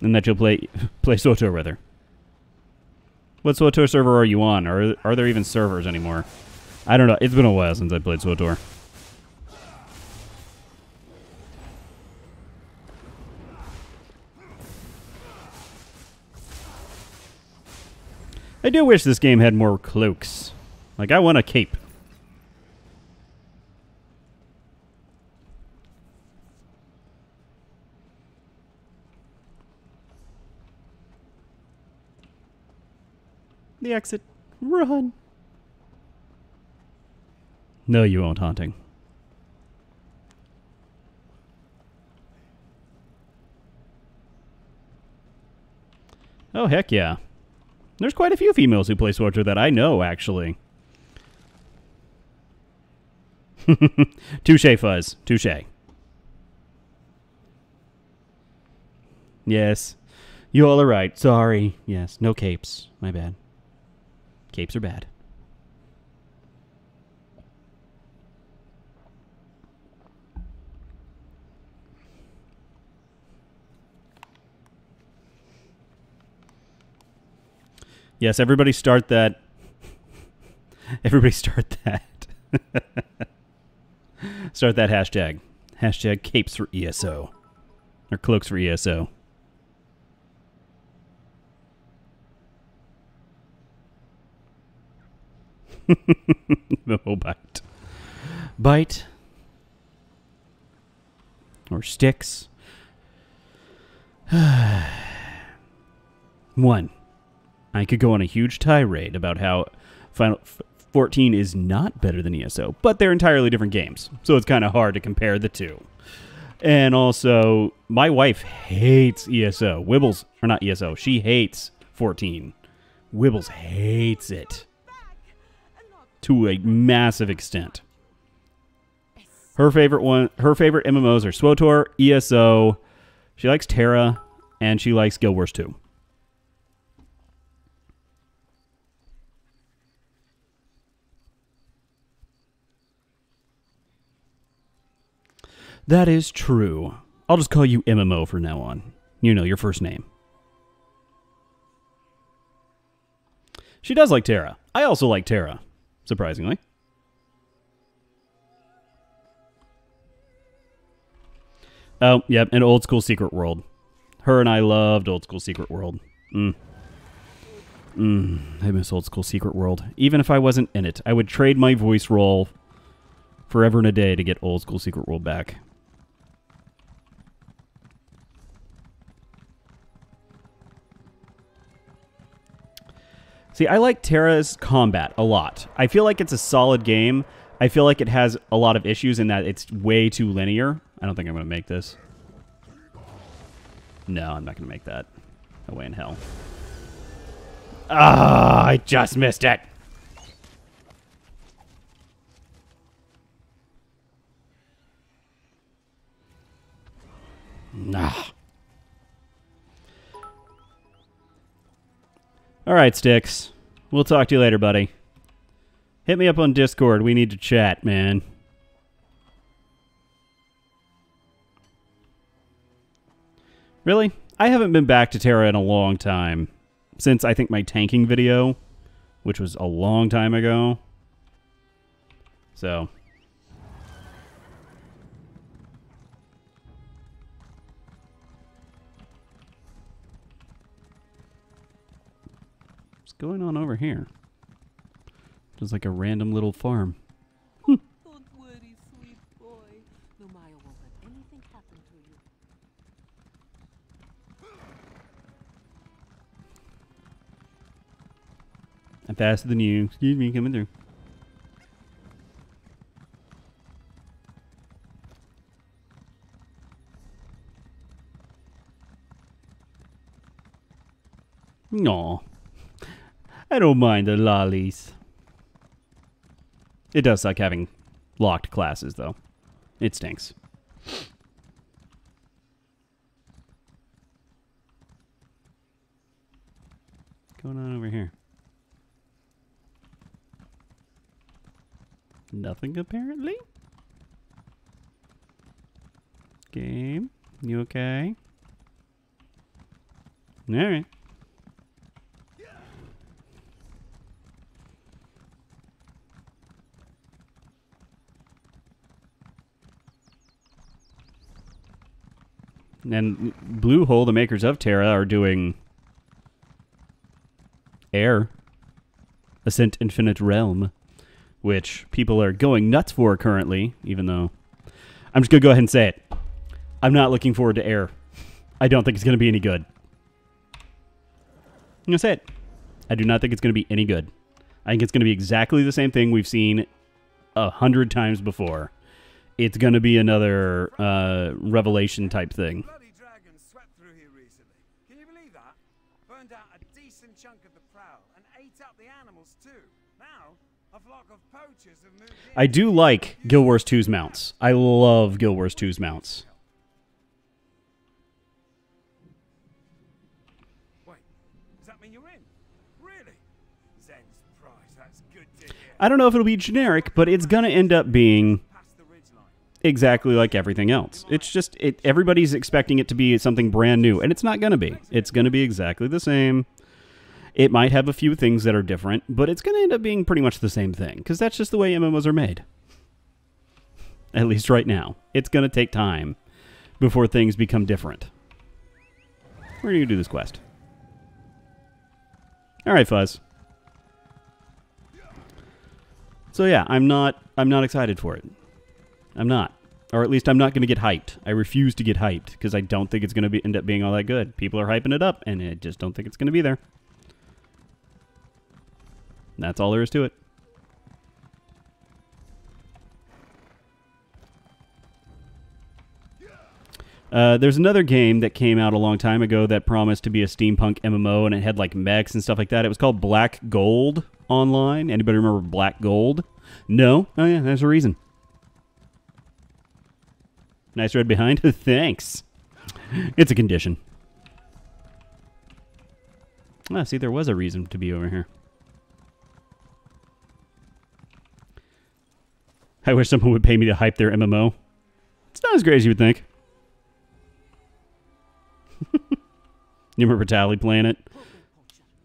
A: And that you'll play SWTOR with her. What SWTOR server are you on? Are there even servers anymore? I don't know. It's been a while since I played SWTOR. I do wish this game had more cloaks. Like, I want a cape. The exit. Run. No, you won't, Haunting. Oh, heck yeah. There's quite a few females who play SWTOR that I know, actually. Touche, Fuzz. Touche. Yes. You all are right. Sorry. Yes. No capes. My bad. Capes are bad. Yes, everybody start that. Everybody start that. Start that hashtag. Hashtag capes for ESO. Or cloaks for ESO. Oh, bite. Bite. Or sticks. 1. I could go on a huge tirade about how Final 14 is not better than ESO, but they're entirely different games, so it's kind of hard to compare the two. And also, my wife hates ESO. Wibbles, or not ESO, she hates 14. Wibbles hates it to a massive extent. Her favorite MMOs are SWTOR, ESO. She likes Terra, and she likes Guild Wars 2. That is true. I'll just call you MMO from now on. You know, your first name. She does like Terra. I also like Terra, surprisingly. Oh, yep, and Old School Secret World. Her and I loved Old School Secret World. I miss Old School Secret World. Even if I wasn't in it, I would trade my voice role forever and a day to get Old School Secret World back. See, I like Terra's combat a lot. I feel like it's a solid game. I feel like it has a lot of issues in that it's way too linear. I don't think I'm going to make this. No, I'm not going to make that. No way in hell. Ah, I just missed it. Nah. All right, Sticks. We'll talk to you later, buddy. Hit me up on Discord. We need to chat, man. Really? I haven't been back to Terra in a long time. Since, I think, my tanking video, which was a long time ago. So. What's going on over here? Just like a random little farm.
F: Don't worry, sweet boy. No, Maya won't let anything happen to you.
A: I'm faster than you. Excuse me, coming through. Aw. I don't mind the lollies. It does suck having locked classes, though. It stinks. What's going on over here? Nothing, apparently. Game, you okay? All right. And Bluehole, the makers of Terra, are doing Air, Ascent Infinite Realm, which people are going nuts for currently, even though... I'm just going to go ahead and say it. I'm not looking forward to Air. I don't think it's going to be any good. I'm going to say it. I do not think it's going to be any good. I think it's going to be exactly the same thing we've seen 100 times before. It's going to be another Revelation type thing.
E: Bloody dragons swept through here recently. Can you believe that? Burned out a decent chunk of the prowl and ate up the animals too. Now, a flock of poachers have moved in.
A: I do like Guild Wars 2's mounts. I love Guild Wars 2's mounts.
E: Wait, does that mean you're in? Really? Zen's prize, that's good to hear.
A: I don't know if it'll be generic, but it's going to end up being
E: Past the ridgeline.
A: exactly like everything else. It's just, everybody's expecting it to be something brand new, and it's not going to be. It's going to be exactly the same. It might have a few things that are different, but it's going to end up being pretty much the same thing, because that's just the way MMOs are made. At least right now. It's going to take time before things become different. We're going to do this quest. All right, Fuzz. So yeah, I'm not excited for it. I'm not. Or at least I'm not going to get hyped. I refuse to get hyped because I don't think it's going to end up being all that good. People are hyping it up, and I just don't think it's going to be there. That's all there is to it. There's another game that came out a long time ago that promised to be a steampunk MMO, and it had like mechs and stuff like that. It was called Black Gold Online. Anybody remember Black Gold? No? Oh yeah, there's a reason. Nice red behind. Thanks. It's a condition. Ah, see, there was a reason to be over here. I wish someone would pay me to hype their MMO. It's not as great as you would think. You remember Tally playing it?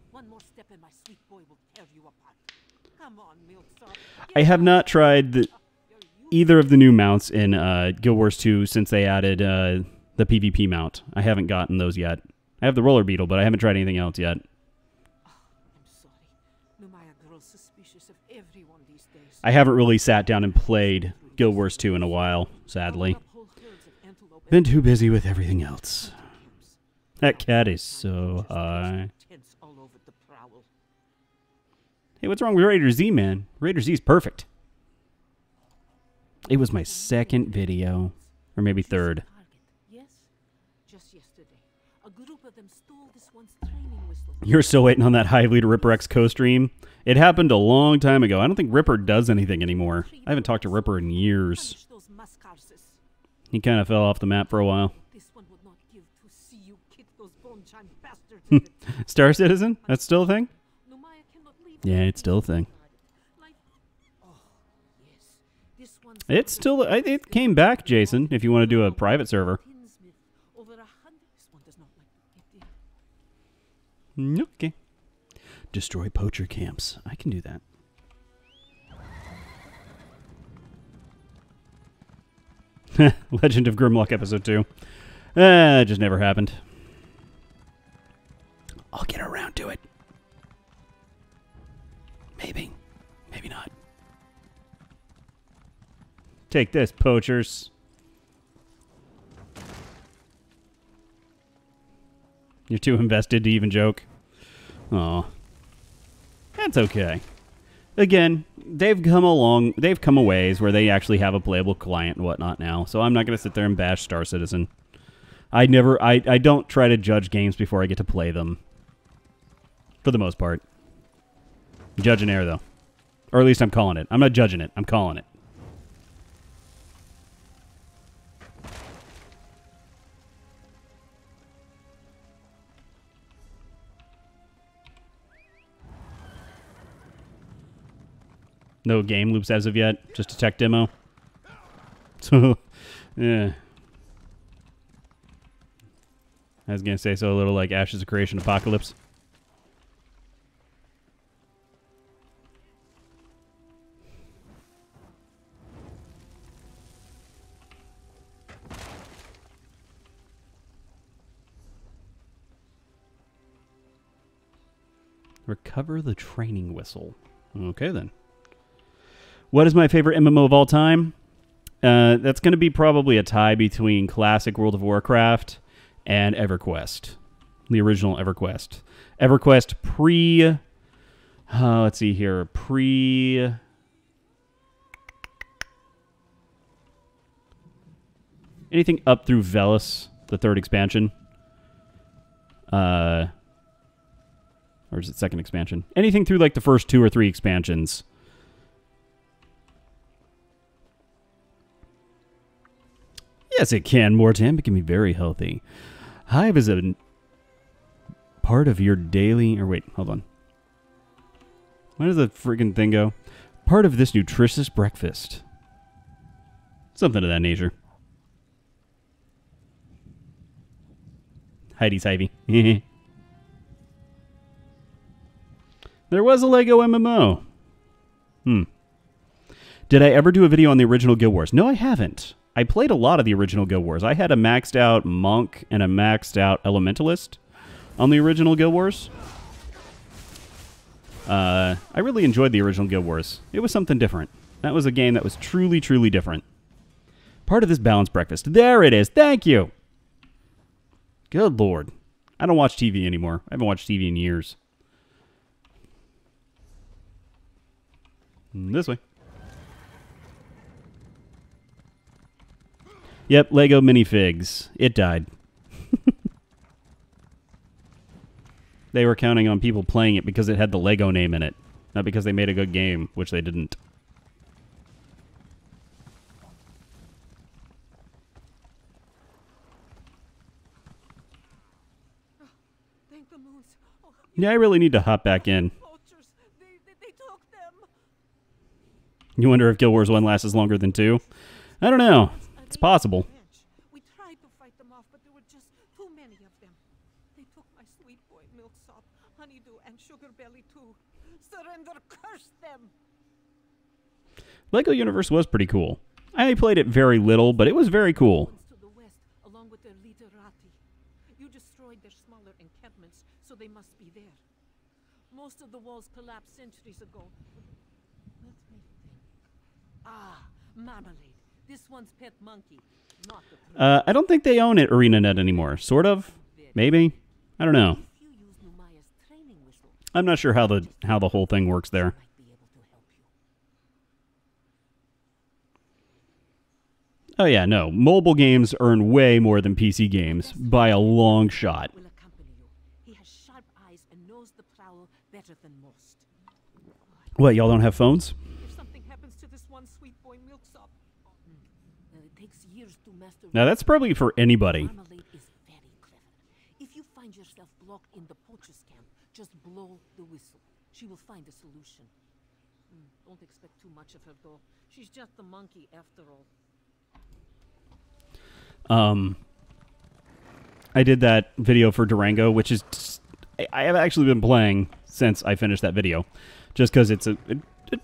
F: One more step and my sweet boy will tear you apart. Come on, Milksop.
A: I have not tried either of the new mounts in Guild Wars 2 since they added the PvP mount. I haven't gotten those yet. I have the roller beetle, but I haven't tried anything else yet.
F: I'm sorry. Lumaya girl's suspicious of everyone these days.
A: I haven't really sat down and played Guild Wars 2 in a while, sadly. Been too busy with everything else. That cat is so high. Hey, what's wrong with Raider Z, man? Raider Z is perfect. It was my second video. Or maybe third.
F: Yes, just yesterday. A group of them stole this one's training whistle.
A: You're still waiting on that TheHiveLeader Ripper X co-stream? It happened a long time ago. I don't think Ripper does anything anymore. I haven't talked to Ripper in years. He kind of fell off the map for a while.
F: This one would not give to see you kick those bone-chine bastards.
A: Star Citizen? That's still a thing?
F: Lumaya cannot leave.
A: Yeah, it's still a thing.
F: Like, oh, yes. This one's
A: It's still... It came back, Jason, if you want to do a private server.
F: tinsmith. Over 100. This one does not like to get in.
A: Okay. Destroy poacher camps. I can do that. Legend of Grimlock Episode 2. It just never happened. I'll get around to it. Maybe. Maybe not. Take this, poachers. You're too invested to even joke. Aw. That's okay. Again, they've come a ways where they actually have a playable client and whatnot now, so I'm not going to sit there and bash Star Citizen. I don't try to judge games before I get to play them. For the most part. Judge and error, though. Or at least I'm calling it. I'm not judging it. I'm calling it. No game loops as of yet. Just a tech demo. So, yeah. I was going to say, so a little like Ashes of Creation Apocalypse. Recover the training whistle. Okay, then. What is my favorite MMO of all time? That's going to be probably a tie between classic World of Warcraft and EverQuest. The original EverQuest. EverQuest pre... let's see here. Pre... Anything up through Velis, the third expansion. Or is it second expansion? Anything through like the first 2 or 3 expansions. Yes, it can, Mortam. It can be very healthy. Hive is a part of your daily... Or wait, hold on. Why does the friggin' thing go? Part of this nutritious breakfast. Something of that nature. Heidi's Ivy. There was a Lego MMO. Did I ever do a video on the original Guild Wars? No, I haven't. I played a lot of the original Guild Wars. I had a maxed out Monk and a maxed out Elementalist on the original Guild Wars. I really enjoyed the original Guild Wars. It was something different. That was a game that was truly, truly different. Part of this balanced breakfast. There it is. Thank you. Good Lord. I don't watch TV anymore. I haven't watched TV in years. This way. Yep, Lego minifigs. It died. They were counting on people playing it because it had the Lego name in it. Not because they made a good game, which they didn't.
F: Thank the moons. Oh,
A: Yeah, I really need to hop back in.
F: poachers. They took them.
A: You wonder if Guild Wars 1 lasts longer than 2? I don't know. It's possible.
F: We tried to fight them off, but there were just too many of them. They took my sweet boy, Milksop, Honeydew, and Sugarbelly too. Surrender, curse them!
A: Lego Universe was pretty cool. I played it very little, but it was very cool.
F: To the west, along with their literati. You destroyed their smaller encampments, so they must be there. Most of the walls collapsed centuries ago. Let me think. Ah, Marmalade. This one's pet monkey, not the
A: I don't think they own it, ArenaNet, anymore. Sort of? Maybe? I don't know.
F: If you use Numaya's training whistle,
A: I'm not sure how the whole thing works there.
F: might be able to help you.
A: Oh yeah, no. Mobile games earn way more than PC games by a long shot.
F: Will accompany you. He has sharp eyes and knows the prowl better than most.
A: What, y'all don't have phones?
F: If something happens to this one sweet boy Milksop, it takes years to master.
A: Now that's probably for anybody.
F: Marmalade is very clever. If you find yourself blocked in the poacher's camp, just blow the whistle. She will find a solution. Don't expect too much of her, though. She's just a monkey after all.
A: I did that video for Durango, which is... I have actually been playing since I finished that video. Just because it's a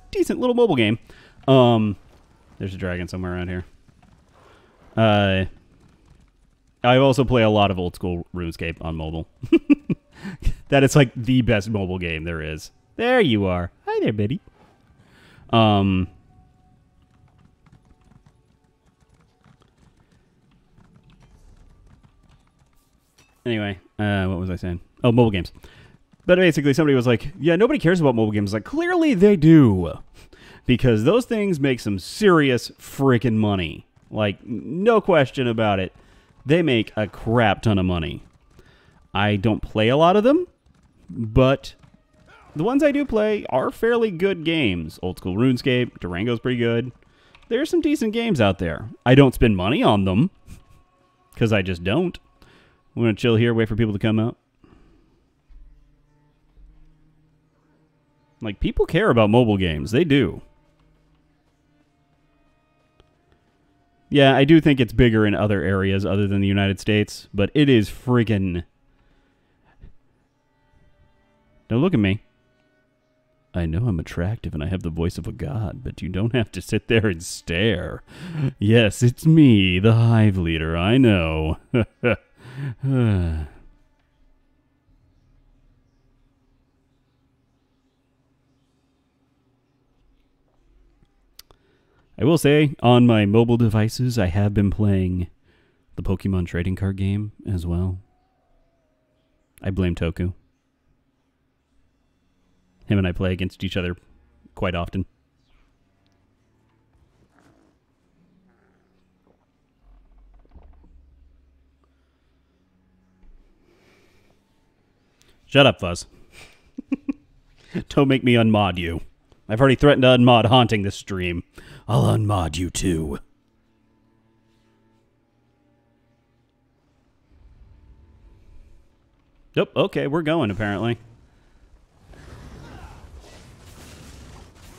A: decent little mobile game. There's a dragon somewhere around here. I also play a lot of old school RuneScape on mobile. That is like the best mobile game there is. There you are. Hi there, Betty. Anyway, what was I saying? Oh, mobile games. But basically, somebody was like, yeah, nobody cares about mobile games. Like, clearly they do. Because those things make some serious freaking money. Like, no question about it. They make a crap ton of money. I don't play a lot of them, but the ones I do play are fairly good games. Old school RuneScape, Durango's pretty good. There's some decent games out there. I don't spend money on them, because I just don't. I'm going to chill here, wait for people to come out. Like, people care about mobile games. They do. Yeah, I do think it's bigger in other areas other than the United States, but it is friggin'... Don't look at me. I know I'm attractive and I have the voice of a god, but you don't have to sit there and stare. Yes, it's me, the Hive Leader, I know. I will say, on my mobile devices, I have been playing the Pokemon trading card game as well. I blame Toku. Him and I play against each other quite often. Shut up, Fuzz. Don't make me unmod you. I've already threatened to unmod Haunting this stream. I'll unmod you too. Yep, okay, we're going apparently.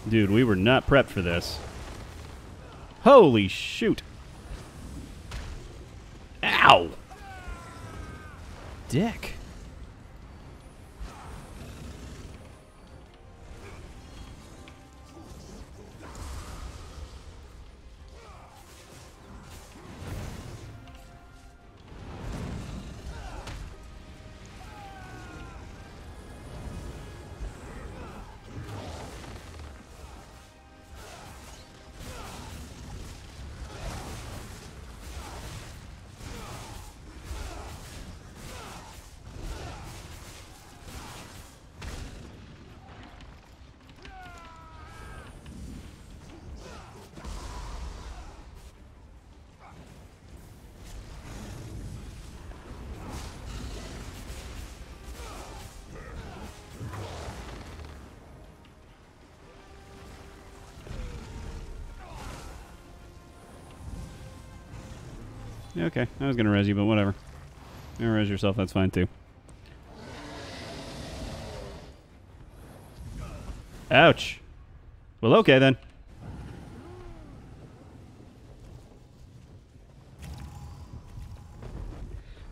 A: Dude, we were not prepped for this. Holy shoot. Ow! Dick. Okay, I was gonna res you, but whatever. You res yourself, that's fine too. Ouch. Well, okay then.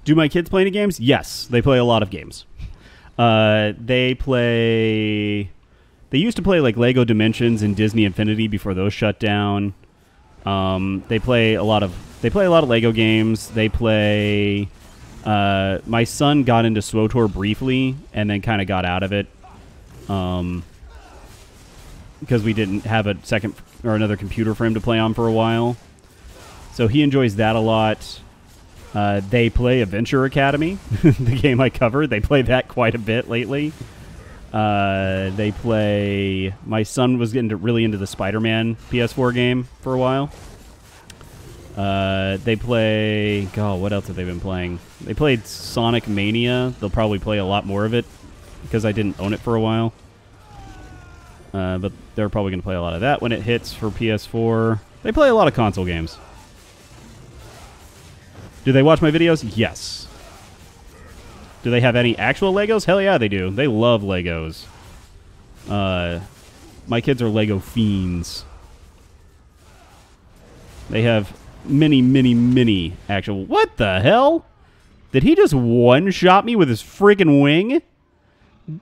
A: Do my kids play any games? Yes, they play a lot of games. They used to play like Lego Dimensions and Disney Infinity before those shut down. They play a lot of Lego games. They play... my son got into SWTOR briefly and then kind of got out of it. Because we didn't have a second or another computer for him to play on for a while. So he enjoys that a lot. They play Adventure Academy, the game I covered. They play that quite a bit lately. They play... My son was getting really into the Spider-Man PS4 game for a while. They play... God, what else have they been playing? They played Sonic Mania. They'll probably play a lot more of it because I didn't own it for a while. But they're probably going to play a lot of that when it hits for PS4. They play a lot of console games. Do they watch my videos? Yes. Do they have any actual Legos? Hell yeah, they do. They love Legos. My kids are Lego fiends. They have many actual... What the hell? Did he just one-shot me with his freaking wing?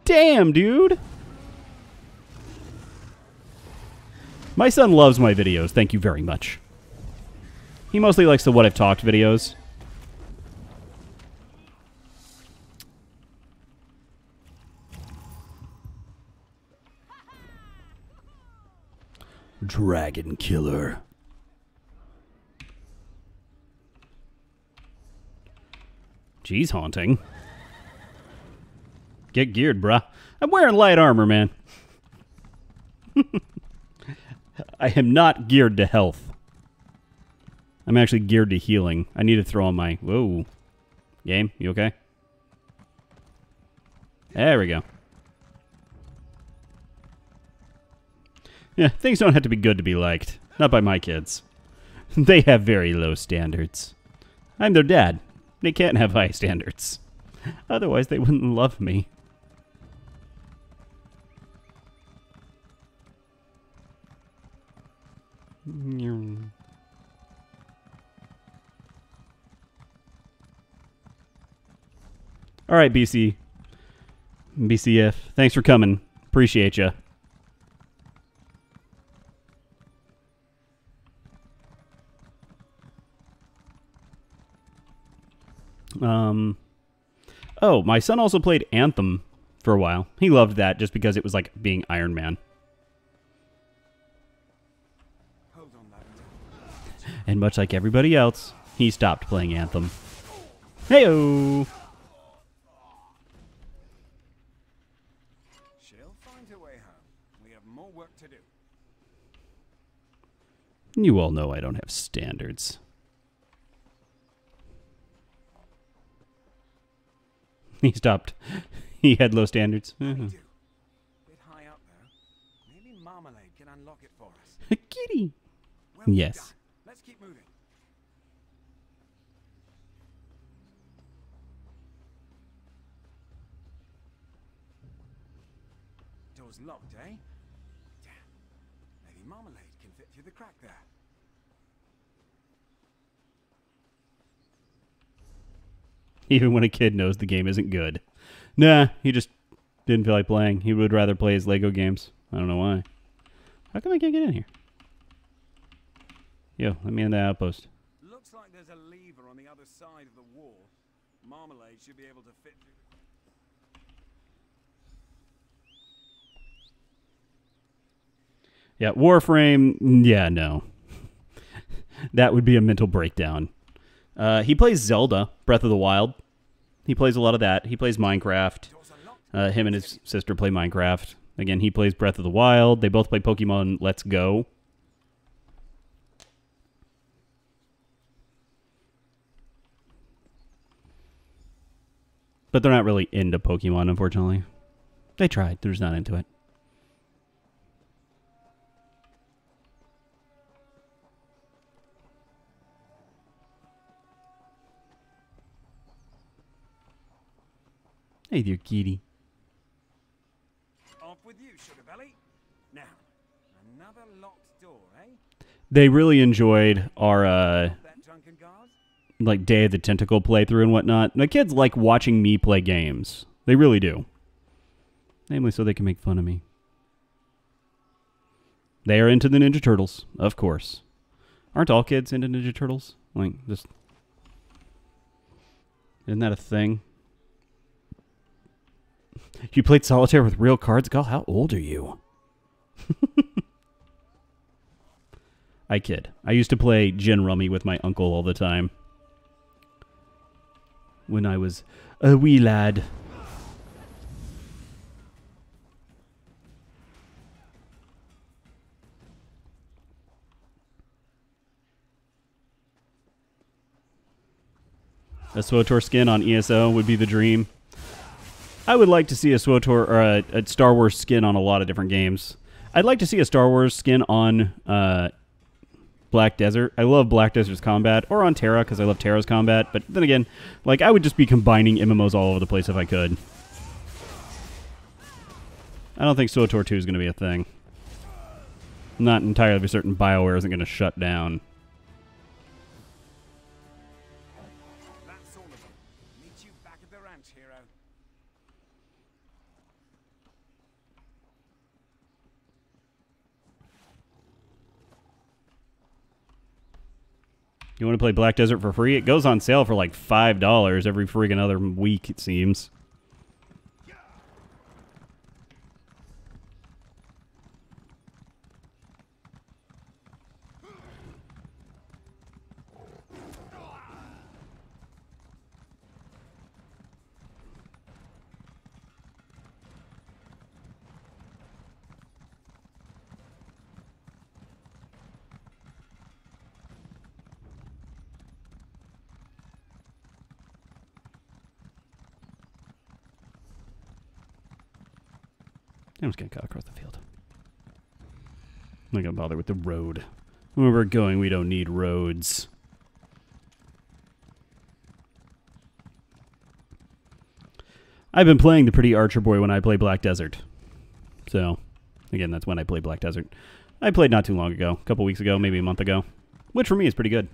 A: Damn, dude. My son loves my videos. Thank you very much. He mostly likes the What I've Talked videos. Dragon Killer. Jeez, Haunting. Get geared, bruh. I'm wearing light armor, man. I am not geared to health. I'm actually geared to healing. I need to throw on my... Whoa. Game, you okay? There we go. Yeah, things don't have to be good to be liked. Not by my kids. They have very low standards. I'm their dad. They can't have high standards. Otherwise, they wouldn't love me. All right, BCF. Thanks for coming. Appreciate you. Oh, my son also played Anthem for a while. He loved that just because it was like being Iron Man.
E: Hold on, Lavender.
A: And much like everybody else, he stopped playing Anthem. Heyo!
E: She'll find her way home. We have more work to do.
A: You all know I don't have standards. He stopped. He had low standards.
E: We do. Bit high up though. Maybe Marmalade can unlock it for us.
A: Kitty.
E: Well
A: Yes.
E: done. Let's keep moving. Door's locked, eh? Damn. Maybe Marmalade can fit through the crack there.
A: Even when a kid knows the game isn't good. Nah, he just didn't feel like playing. He would rather play his Lego games. I don't know why. How come I can't get in here? Yo, let me in the outpost.
E: Looks like there's a lever on the other side of the wall. Marmalade should be able to fit through.
A: Yeah, Warframe, yeah, no. That would be a mental breakdown. He plays Zelda, Breath of the Wild. He plays a lot of that. He plays Minecraft. Him and his sister play Minecraft. Again, he plays Breath of the Wild. They both play Pokemon Let's Go. But they're not really into Pokemon, unfortunately. They tried. They're just not into it. Hey there, kitty.
E: Off with you, Sugar Belly. Now, another locked door, eh?
A: They really enjoyed our,
E: That drunken guard?
A: like, Day of the Tentacle playthrough and whatnot. The kids like watching me play games. They really do. Namely so they can make fun of me. They are into the Ninja Turtles, of course. Aren't all kids into Ninja Turtles? Like, just... Isn't that a thing? You played solitaire with real cards? God, how old are you? I kid. I used to play gin rummy with my uncle all the time. When I was a wee lad. A SWOTOR skin on ESO would be the dream. I would like to see a SWOTOR or a Star Wars skin on a lot of different games. I'd like to see a Star Wars skin on Black Desert. I love Black Desert's combat, or on Terra because I love Terra's combat. But then again, like I would just be combining MMOs all over the place if I could. I don't think SWOTOR 2 is going to be a thing. I'm not entirely certain BioWare isn't going to shut down.
E: That's all of them. Meet you back at the ranch, hero.
A: You want to play Black Desert for free? It goes on sale for like $5 every friggin' other week, it seems. I'm just going to cut across the field. I'm not going to bother with the road. Where we're going, we don't need roads. I've been playing the pretty Archer Boy when I play Black Desert. So, again, that's when I play Black Desert. I played not too long ago. A couple weeks ago, maybe a month ago. Which for me is pretty good.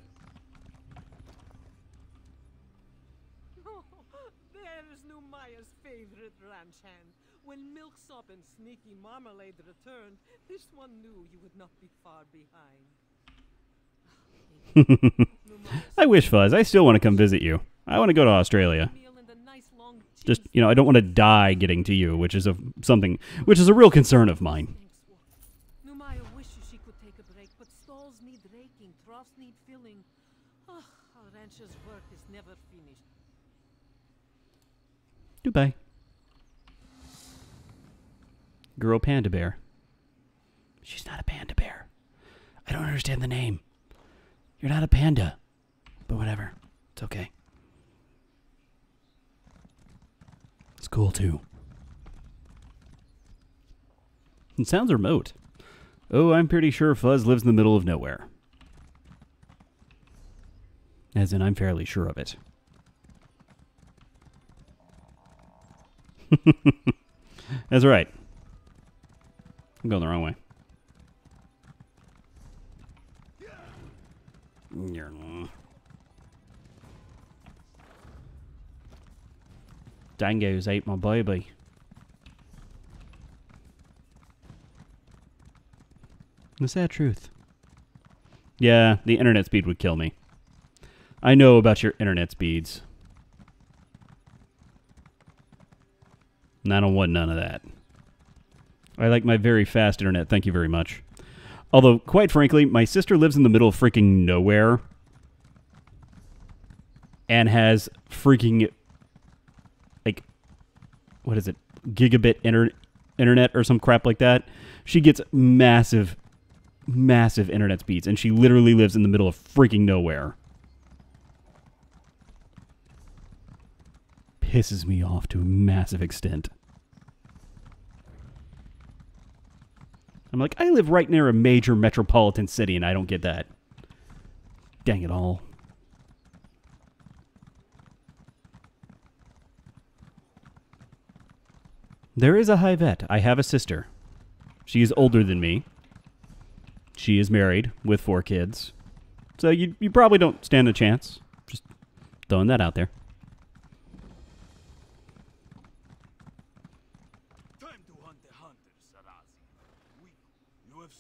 F: There's no and sneaky marmalade returned, this one knew you would not be far behind.
A: I wish, Fuzz. I still want to come visit you. I want to go to Australia. Just, you know, I don't want to die getting to you, which is a real concern of mine.
F: Numaya wishes she could take a break, but stalls need raking, troughs need filling. Oh, our rancher's work is never finished.
A: Goodbye. Girl panda bear. She's not a panda bear. I don't understand the name. You're not a panda. But whatever. It's okay. It's cool too. It sounds remote. Oh, I'm pretty sure Fuzz lives in the middle of nowhere. As in, I'm fairly sure of it. That's right. I'm going the wrong way. Dango's ate my baby. The sad truth. Yeah, the internet speed would kill me. I know about your internet speeds. And I don't want none of that. I like my very fast internet, thank you very much. Although, quite frankly, my sister lives in the middle of freaking nowhere. And has freaking, like, what is it? Gigabit internet or some crap like that. She gets massive, massive internet speeds. And she literally lives in the middle of freaking nowhere. Pisses me off to a massive extent. I'm like, I live right near a major metropolitan city and I don't get that. Dang it all. There is a Hivette. I have a sister. She is older than me. She is married with 4 kids. So you probably don't stand a chance. Just throwing that out there.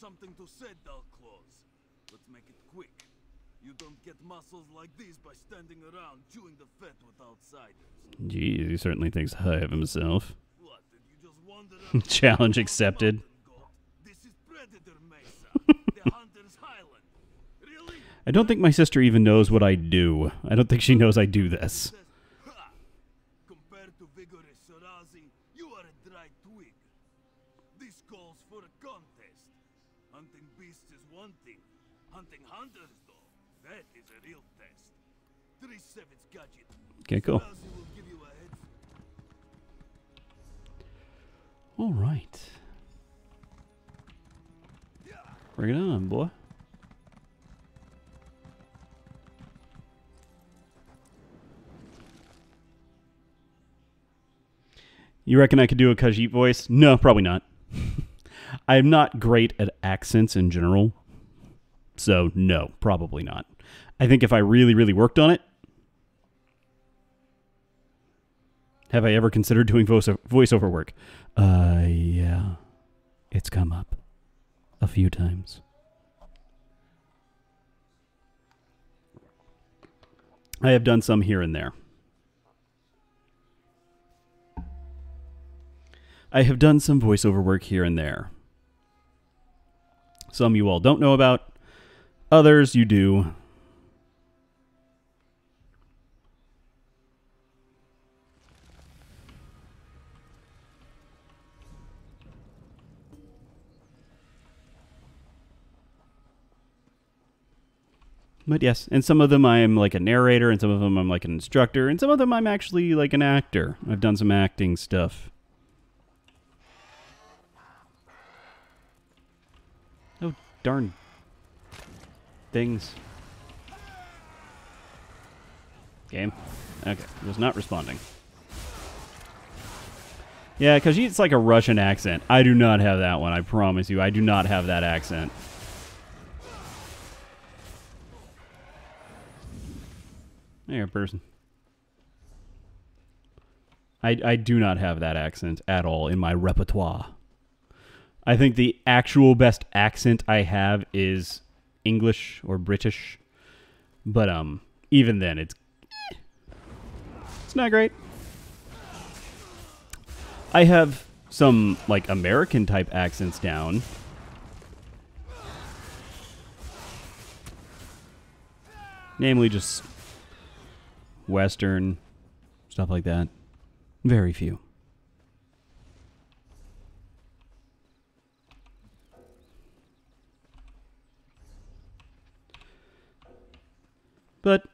C: Something to say, dull claws. Let's make it quick. You don't get muscles like these by standing around chewing the fat with outsiders.
A: Jeez, he certainly thinks high of himself.
C: What, did you just wander around?
A: Challenge accepted.
C: This is Predator Mesa, the Hunter's Highland. Really?
A: I don't think my sister even knows what I do. I don't think she knows I do this.
C: Compared to vigorous Sarazi, you are a dry twig. This calls for a contest. Hunting beasts is one thing. Hunting hunters, though, that is a real test. 3-7 gadget.
A: Okay, cool.
C: Will give you a head.
A: All right. Bring it on, boy. You reckon I could do a Khajiit voice? No, probably not. I'm not great at accents in general. So, no, probably not. I think if I really, really worked on it... Have I ever considered doing voiceover work? Yeah. It's come up. A few times. I have done some here and there. I have done some voiceover work here and there. Some you all don't know about. Others you do. But yes, and some of them I am like a narrator, and some of them I'm like an instructor, and some of them I'm actually like an actor. I've done some acting stuff. Oh, darn things. Game. Okay, was not responding. Yeah, because it's like a Russian accent. I do not have that one, I promise you. I do not have that accent. There, person. I do not have that accent at all in my repertoire. I think the actual best accent I have is English or British. But even then, it's not great. I have some, like, American-type accents down. Namely just Western, stuff like that. Very few. But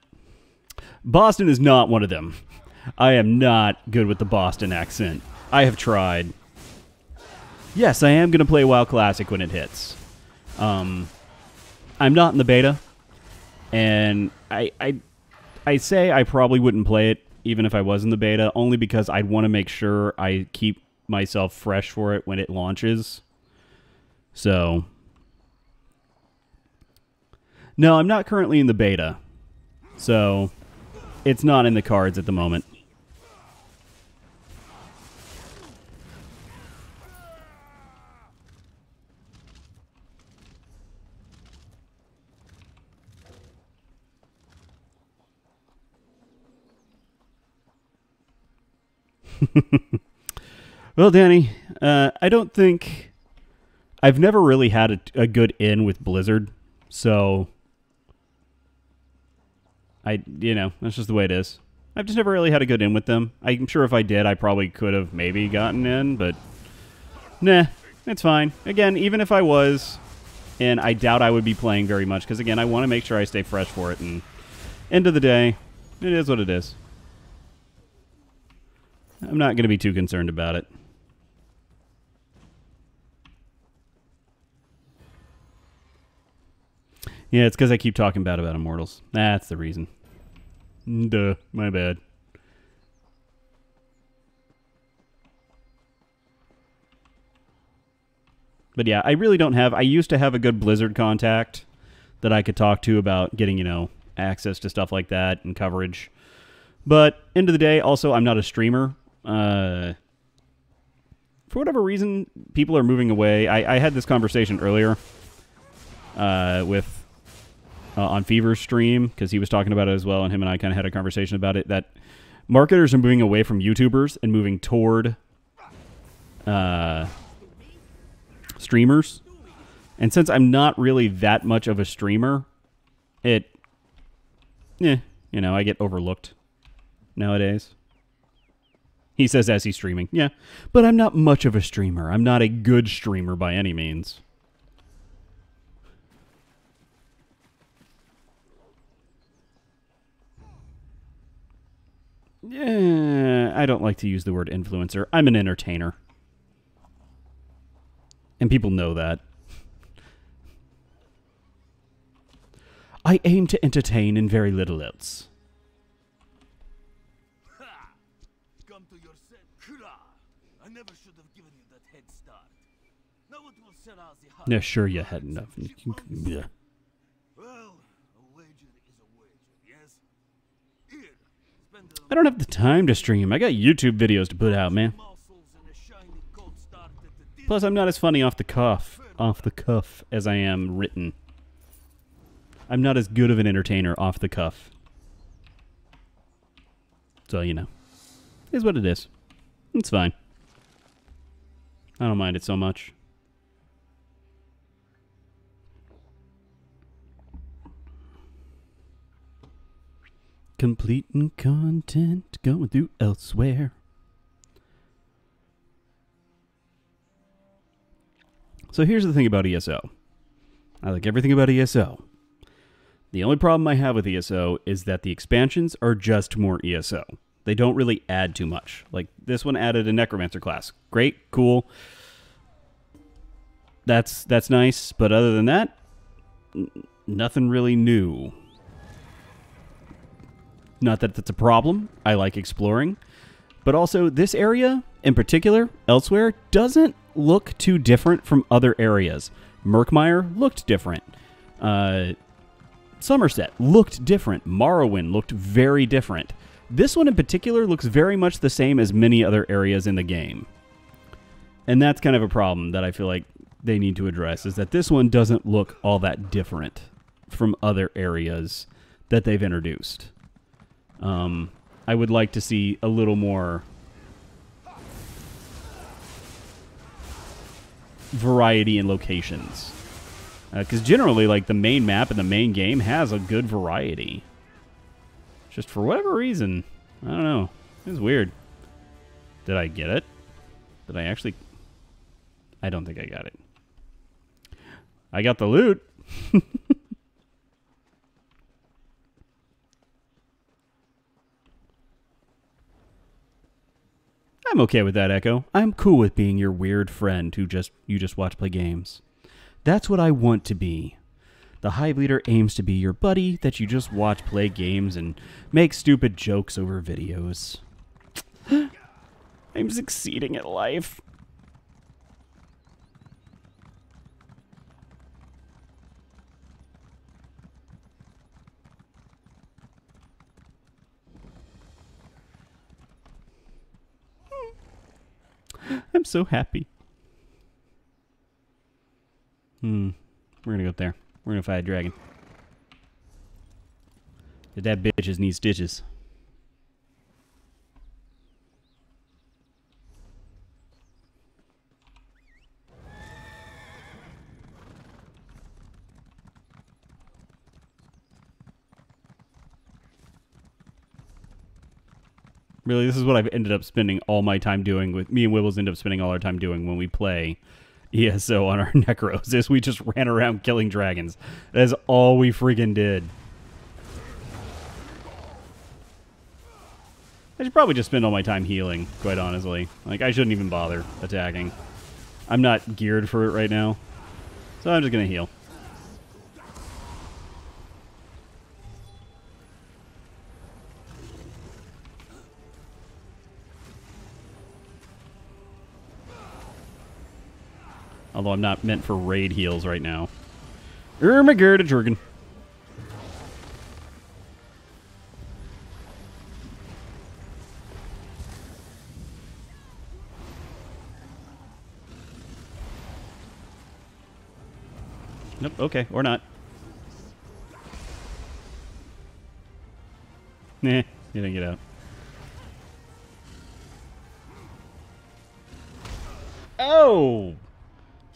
A: Boston is not one of them. I am not good with the Boston accent. I have tried. Yes, I am going to play WoW Classic when it hits. I'm not in the beta. And I say I probably wouldn't play it even if I was in the beta, only because I'd want to make sure I keep myself fresh for it when it launches. So, no, I'm not currently in the beta. So, it's not in the cards at the moment. Well, Danny, I don't think... I've never really had a good in with Blizzard, so... that's just the way it is. I've just never really had a good in with them. I'm sure if I did, I probably could have maybe gotten in, but... Nah, it's fine. Again, even if I was, and I doubt I would be playing very much, because again, I want to make sure I stay fresh for it, and end of the day, it is what it is. I'm not going to be too concerned about it. Yeah, it's because I keep talking bad about Immortals. That's the reason. Duh, my bad. But yeah, I really don't have... I used to have a good Blizzard contact that I could talk to about getting, access to stuff like that and coverage. But, end of the day, also, I'm not a streamer. For whatever reason, people are moving away. I had this conversation earlier with... on Fever's stream, because he was talking about it as well, and him and I kind of had a conversation about it, that marketers are moving away from YouTubers and moving toward streamers. And since I'm not really that much of a streamer, I get overlooked nowadays. He says as he's streaming. Yeah, but I'm not much of a streamer. I'm not a good streamer by any means. Yeah, I don't like to use the word influencer. I'm an entertainer. And people know that. I aim to entertain and very little else.
C: Ha! Come to your Kra! I never should have given you that head start. Now what will Serazi have?
A: Yeah, sure you had enough. Yeah.
C: Well, a wager is a wager, yes? Here, spend
A: I don't have the time to stream. I got YouTube videos to put out, man. Plus, I'm not as funny off the cuff as I am written. I'm not as good of an entertainer off the cuff. So, it is what it is. It's fine. I don't mind it so much. Completing content, going through Elsweyr. So here's the thing about ESO. I like everything about ESO. The only problem I have with ESO is that the expansions are just more ESO. They don't really add too much. Like, this one added a Necromancer class. Great, cool. That's nice, but other than that, nothing really new. Not that that's a problem. I like exploring. But also, this area, in particular, Elsweyr, doesn't look too different from other areas. Murkmire looked different. Somerset looked different. Morrowind looked very different. This one in particular looks very much the same as many other areas in the game. And that's kind of a problem that I feel like they need to address is that this one doesn't look all that different from other areas that they've introduced. I would like to see a little more variety in locations. Because generally, like, the main map and the main game has a good variety. Just for whatever reason, I don't know. It's weird. Did I get it? Did I actually... I don't think I got it. I got the loot. I'm okay with that, Echo. I'm cool with being your weird friend who you just watch play games. That's what I want to be. The TheHiveLeader aims to be your buddy that you just watch play games and make stupid jokes over videos. I'm succeeding at life. I'm so happy. We're gonna go up there. We're gonna fight a dragon. That bitch just needs stitches. Really, this is what I've ended up spending all my time doing. With me and Wibbles end up spending all our time doing when we play ESO on our Necros, is we just ran around killing dragons. That is all we freaking did. I should probably just spend all my time healing, quite honestly. Like, I shouldn't even bother attacking. I'm not geared for it right now, so I'm just gonna heal. Although I'm not meant for raid heals right now. Ermagerd a Jurgen. Nope, okay, or not. Nah, you didn't get out. Oh!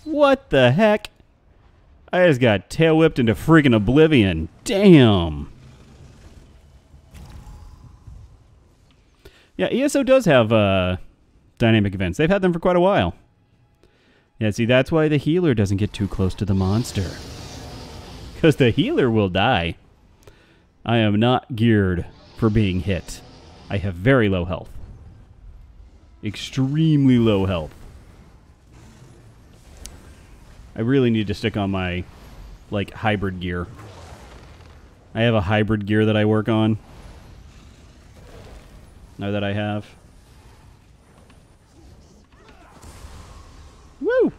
A: What the heck? I just got tail whipped into freaking oblivion. Damn. Yeah, ESO does have dynamic events. They've had them for quite a while. Yeah, see, that's why the healer doesn't get too close to the monster. Because the healer will die. I am not geared for being hit. I have very low health. Extremely low health. I really need to stick on my, like, hybrid gear. I have a hybrid gear that I work on. Now that I have. Woo!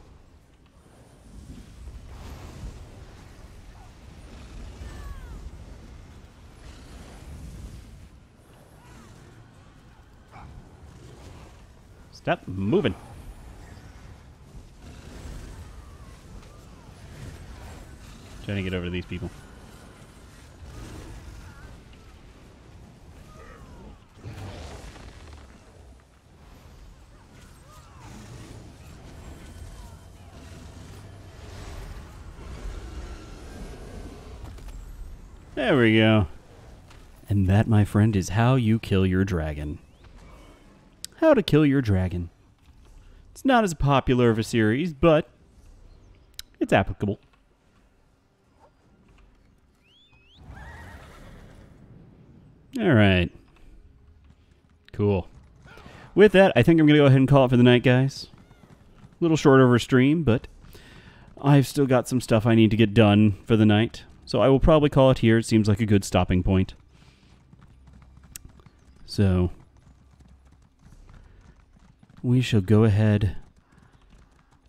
A: Stop moving. Trying to get over to these people. There we go. And that, my friend, is how you kill your dragon. How to kill your dragon. It's not as popular of a series, but it's applicable. All right. Cool. With that, I think I'm going to go ahead and call it for the night, guys. A little short over stream, but I've still got some stuff I need to get done for the night. So I will probably call it here. It seems like a good stopping point. So we shall go ahead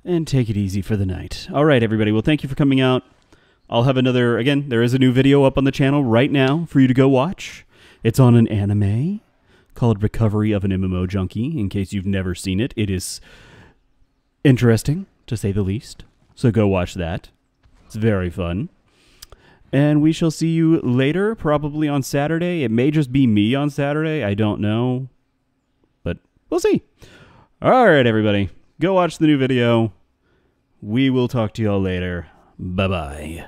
A: and take it easy for the night. All right, everybody. Well, thank you for coming out. I'll have another, again, there is a new video up on the channel right now for you to go watch. It's on an anime called Recovery of an MMO Junkie. In case you've never seen it, it is interesting, to say the least. So go watch that. It's very fun. And we shall see you later, probably on Saturday. It may just be me on Saturday. I don't know. But we'll see. All right, everybody. Go watch the new video. We will talk to y'all later. Bye-bye.